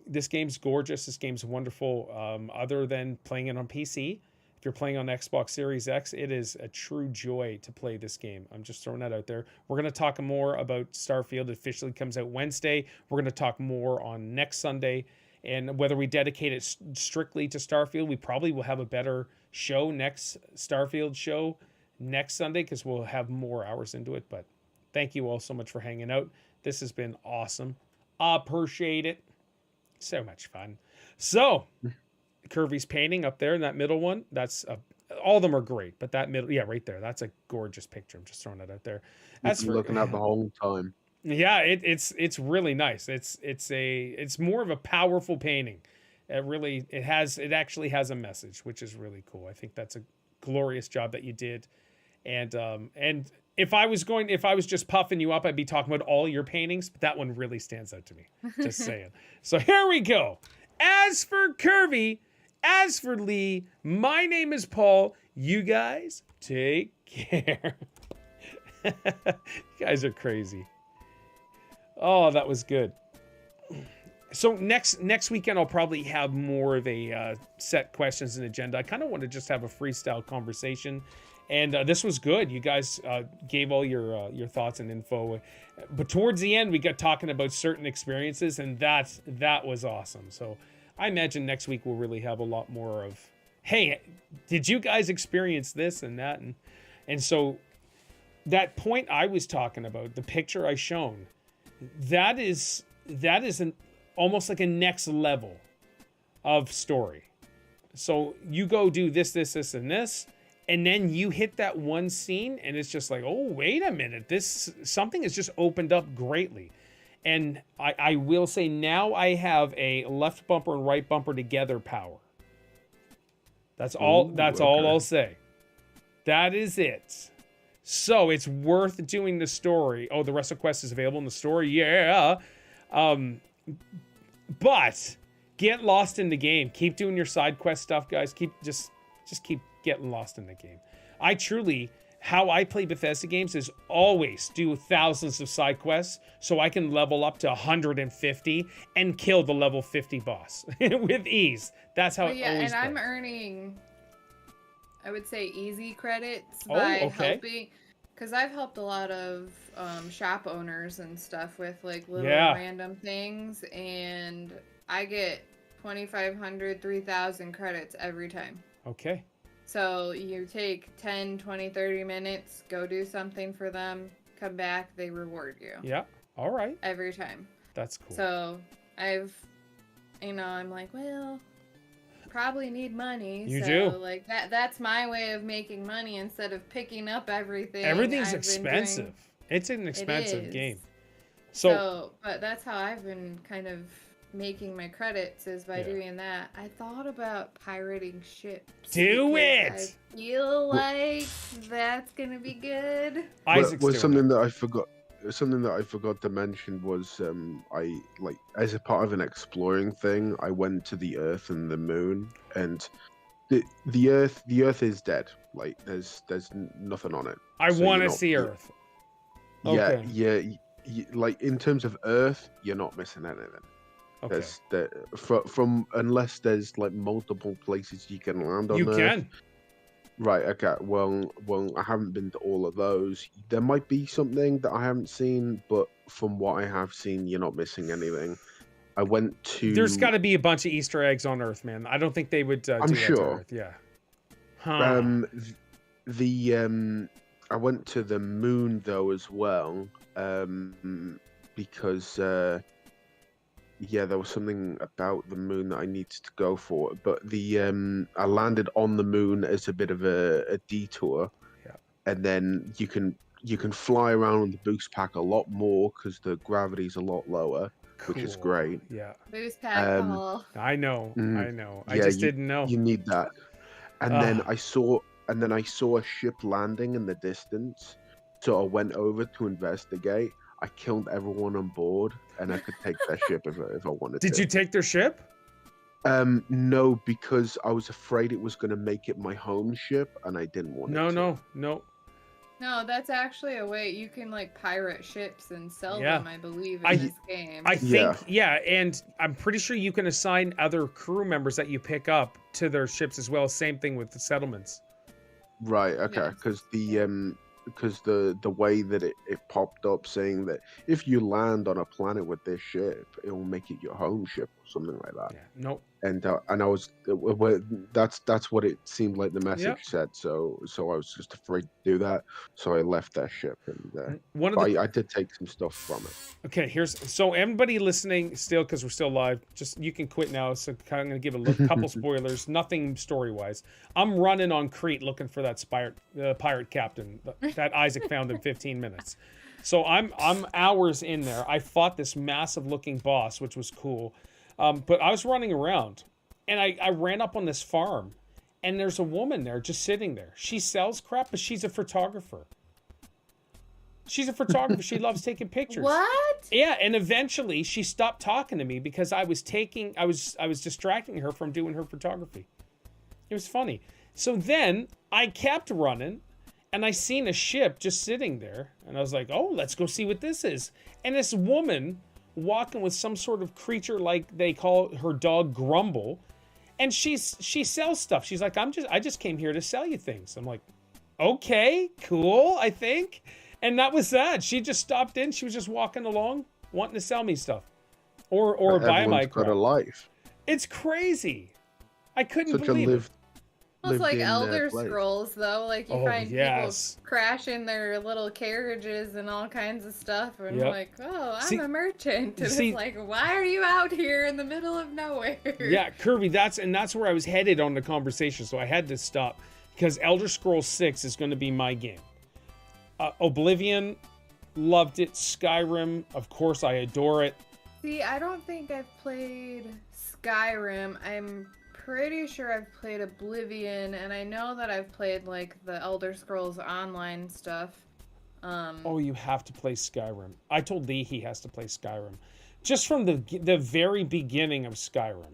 this game's gorgeous. This game's wonderful. Other than playing it on PC, if you're playing on Xbox Series X, it is a true joy to play this game. I'm just throwing that out there. We're going to talk more about Starfield. It officially comes out Wednesday. We're going to talk more on next Sunday. And whether we dedicate it strictly to Starfield, we probably will have a better show next Starfield show next Sunday because we'll have more hours into it. But thank you all so much for hanging out. This has been awesome. Appreciate it. So much fun. So, Kirby's painting up there in that middle one. That's all of them are great, but that middle, right there. That's a gorgeous picture. I'm just throwing that out there. That's looking at the whole time. Yeah, it's really nice. It's more of a powerful painting. It actually has a message, which is really cool. I think that's a glorious job that you did. And if I was just puffing you up, I'd be talking about all your paintings, but that one really stands out to me. Just saying. So here we go. As for Curvy, as for Lee, my name is Paul. You guys take care. You guys are crazy. Oh, that was good. So next weekend, I'll probably have more of a set questions and agenda. I kind of want to just have a freestyle conversation. And this was good. You guys gave all your thoughts and info. But towards the end, we got talking about certain experiences, and that was awesome. So I imagine next week we'll really have a lot more of, hey, did you guys experience this and that? And so that point I was talking about, the picture I shown, that is almost like a next level of story. So you go do this, and this. And then you hit that one scene and it's just like, oh, wait a minute. Something has just opened up greatly. And I will say now I have a left bumper and right bumper together power. That's all I'll say. That is it. So it's worth doing the story. Oh, the rest of the quest is available in the story. Yeah. But get lost in the game. Keep doing your side quest stuff, guys. Just keep getting lost in the game. How I play Bethesda games is always do thousands of side quests so I can level up to 150 and kill the level 50 boss with ease. That's how it always and goes. I'm earning, I would say, easy credits by helping, because I've helped a lot of shop owners and stuff with like little random things, and I get 2,500, 3,000 credits every time. Okay. So you take 10, 20, 30 minutes, go do something for them, come back, they reward you. Yeah. All right. Every time. That's cool. So I'm like, well, probably need money. You so do. Like that's my way of making money instead of picking up everything. Everything's expensive. It's an expensive game. But that's how I've been kind of making my credits, is by doing that. I thought about pirating ships. Do it! I feel like that's gonna be good. Something that I forgot to mention was I, like, as a part of an exploring thing, I went to the Earth and the Moon, and the Earth is dead. Like there's nothing on it. I want to see Earth. Yeah, like in terms of Earth, you're not missing anything. Okay. From unless there's like multiple places you can land on. You Earth. can. Right. Okay. Well, I haven't been to all of those. There might be something that I haven't seen, but from what I have seen, you're not missing anything. I went to. There's got to be a bunch of Easter eggs on Earth, man. I don't think they would. I'm do sure. That to Earth. Yeah. Huh. I went to the Moon though as well, because. Yeah, there was something about the Moon that I needed to go for, but I landed on the Moon as a bit of a detour, and then you can fly around with the boost pack a lot more because the gravity's a lot lower, which is great. Yeah, boost pack. I know. I just didn't know. You need that, and then I saw a ship landing in the distance, so I went over to investigate. I killed everyone on board, and I could take their ship if I wanted to. Did you take their ship? No, because I was afraid it was going to make it my home ship, and I didn't want it to. No. No, that's actually a way you can like pirate ships and sell them, I believe, in this game. I think, and I'm pretty sure you can assign other crew members that you pick up to their ships as well. Same thing with the settlements. Right, okay, because the way that it popped up saying that if you land on a planet with this ship, it will make it your home ship or something like that. Yeah, nope. And I was that's what it seemed like the message said. So I was just afraid to do that. So I left that ship, and I did take some stuff from it. Okay, so everybody listening still, because we're still live, just you can quit now. So I'm going to give a couple spoilers. Nothing story wise. I'm running on Crete looking for that pirate captain that Isaac found in 15 minutes. So I'm hours in there. I fought this massive looking boss, which was cool. But I was running around, and I ran up on this farm, and there's a woman there just sitting there. She sells crap, but she's a photographer. She's a photographer. She loves taking pictures. What? Yeah, and eventually she stopped talking to me because I was distracting her from doing her photography. It was funny. So then I kept running, and I seen a ship just sitting there, and I was like, "Oh, let's go see what this is." And this woman walking with some sort of creature, like they call her dog Grumble, and she sells stuff. She's like, I just came here to sell you things. I'm like, okay, cool, I think. And that was that. She just stopped in. She was just walking along, wanting to sell me stuff, or buy my crap. Got a life. It's crazy. I couldn't Such believe a it. Well, it's like lived-in, Elder place. Scrolls, though. Like, you Oh, find yes. people crashing their little carriages and all kinds of stuff. And Yep. like, oh, I'm See- a merchant. And see- it's like, why are you out here in the middle of nowhere? Yeah, Kirby, that's where I was headed on the conversation, so I had to stop because Elder Scrolls 6 is going to be my game. Oblivion, loved it. Skyrim, of course, I adore it. See, I don't think I've played Skyrim. I'm pretty sure I've played Oblivion, and I know that I've played, like, the Elder Scrolls Online stuff. Oh, you have to play Skyrim. I told Lee he has to play Skyrim. Just from the very beginning of Skyrim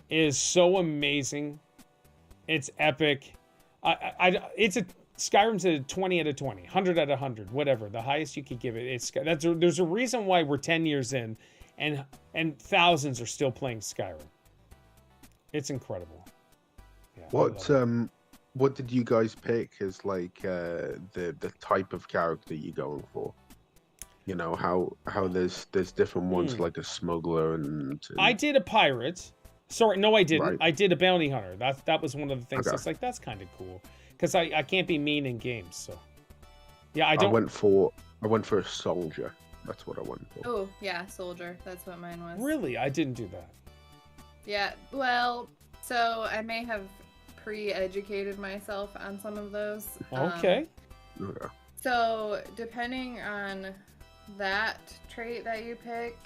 is so amazing. It's epic. Skyrim's a 20 out of 20, 100 out of 100, whatever. The highest you could give it. There's a reason why we're 10 years in, and thousands are still playing Skyrim. It's incredible. Yeah, I love it. What did you guys pick as like the type of character you're going for? You know how there's different ones like a smuggler and I did a pirate. Sorry, no, I didn't. Right. I did a bounty hunter. That was one of the things. Okay. That's like that's kind of cool because I can't be mean in games. So yeah, I I don't. went for a soldier. That's what I went for. Oh, yeah, Soldier. That's what mine was. Really, I didn't do that. Yeah, well, so I may have pre-educated myself on some of those. Okay. Okay. So, depending on that trait that you pick,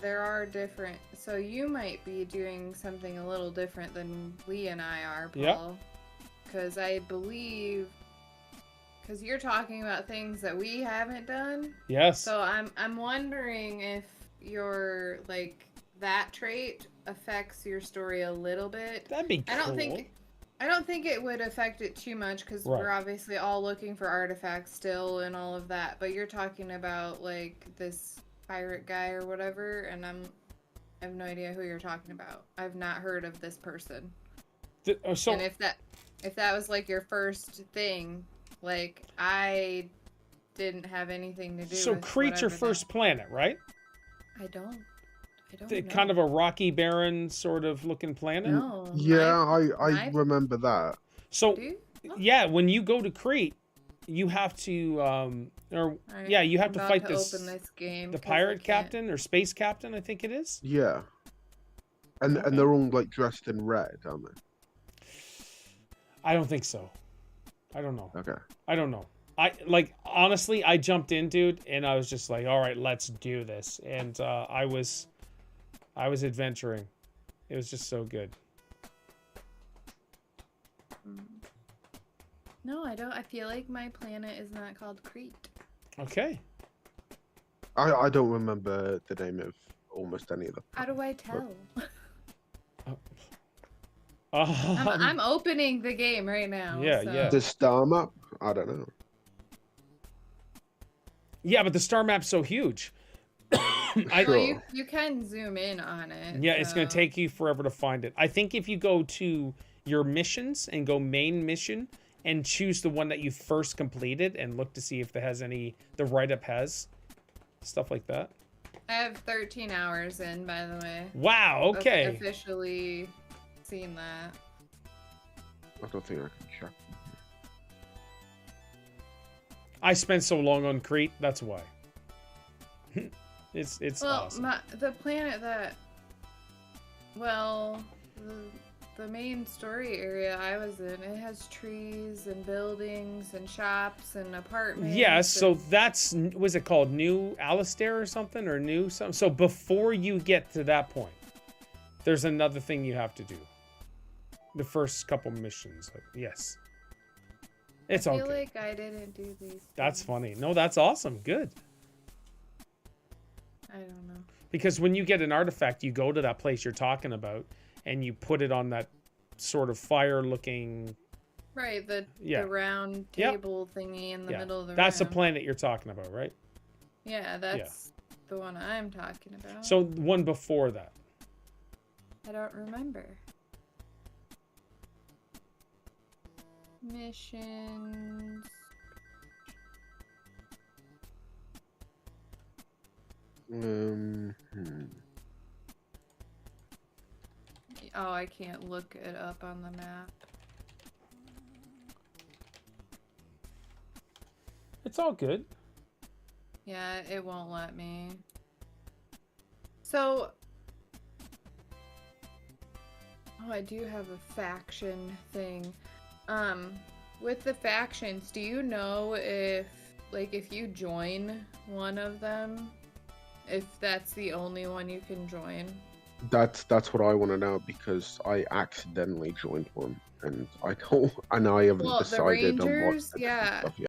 there are different. So, you might be doing something a little different than Lee and I are, Paul. Because I believe. Because you're talking about things that we haven't done. Yes. So, I'm wondering if your, like, that trait affects your story a little bit. That'd be cool. I don't think it would affect it too much because Right. we're obviously all looking for artifacts still and all of that. But you're talking about like this pirate guy or whatever, and I have no idea who you're talking about. I've not heard of this person. So And if that was like your first thing, like I didn't have anything to do. so with Crete's your whatever first planet, right? I don't The, know. kind of a rocky, barren sort of looking planet. No. Yeah, I my- remember that. So Do you? Oh, yeah, when you go to Crete, you have to you have to I'm fight about this open this game the 'cause I pirate can't- captain or space captain, I think it is. Yeah. And they're all like dressed in red, aren't they? I don't think so. I don't know. Okay. I don't know. Honestly, I jumped in, dude, and I was just like, all right, let's do this. And I was adventuring. It was just so good. No, I don't. I feel like my planet is not called Crete. Okay. I don't remember the name of almost any of them. How do I tell? Um, I'm opening the game right now. Yeah, so. yeah. The star map? I don't know. yeah, but the star map's so huge. Well, Sure. you can zoom in on it. Yeah, it's going to so- take you forever to find it. I think if you go to your missions and go main mission and choose the one that you first completed and look to see if it has the write-up has stuff like that. I have 13 hours in, by the way. Wow, okay. Officially seen that. I don't think I can check. I spent so long on Crete, that's why. it's Well, awesome. the planet that, the main story area I was in, it has trees and buildings and shops and apartments. Yeah, so and- that's, was it called New Alistair or something, or New something? So before you get to that point, there's another thing you have to do. The first couple missions. Yes. It's I all feel good. like I didn't do these. That's things. funny. No, that's awesome. Good. I don't know. Because when you get an artifact, you go to that place you're talking about, and you put it on that sort of fire-looking. Right, the Yeah. round Yep. table thingy in the middle of the That's the room. planet you're talking about, right? Yeah, that's the one I'm talking about. So one before that. I don't remember. Missions. Oh, I can't look it up on the map. It's all good. Yeah, it won't let me. So, oh, I do have a faction thing. With the factions, do you know if, like, if you join one of them, if that's the only one you can join? That's what I want to know, because I accidentally joined one, and I don't, and I haven't Well, the decided on what Rangers, the yeah. stuff yet.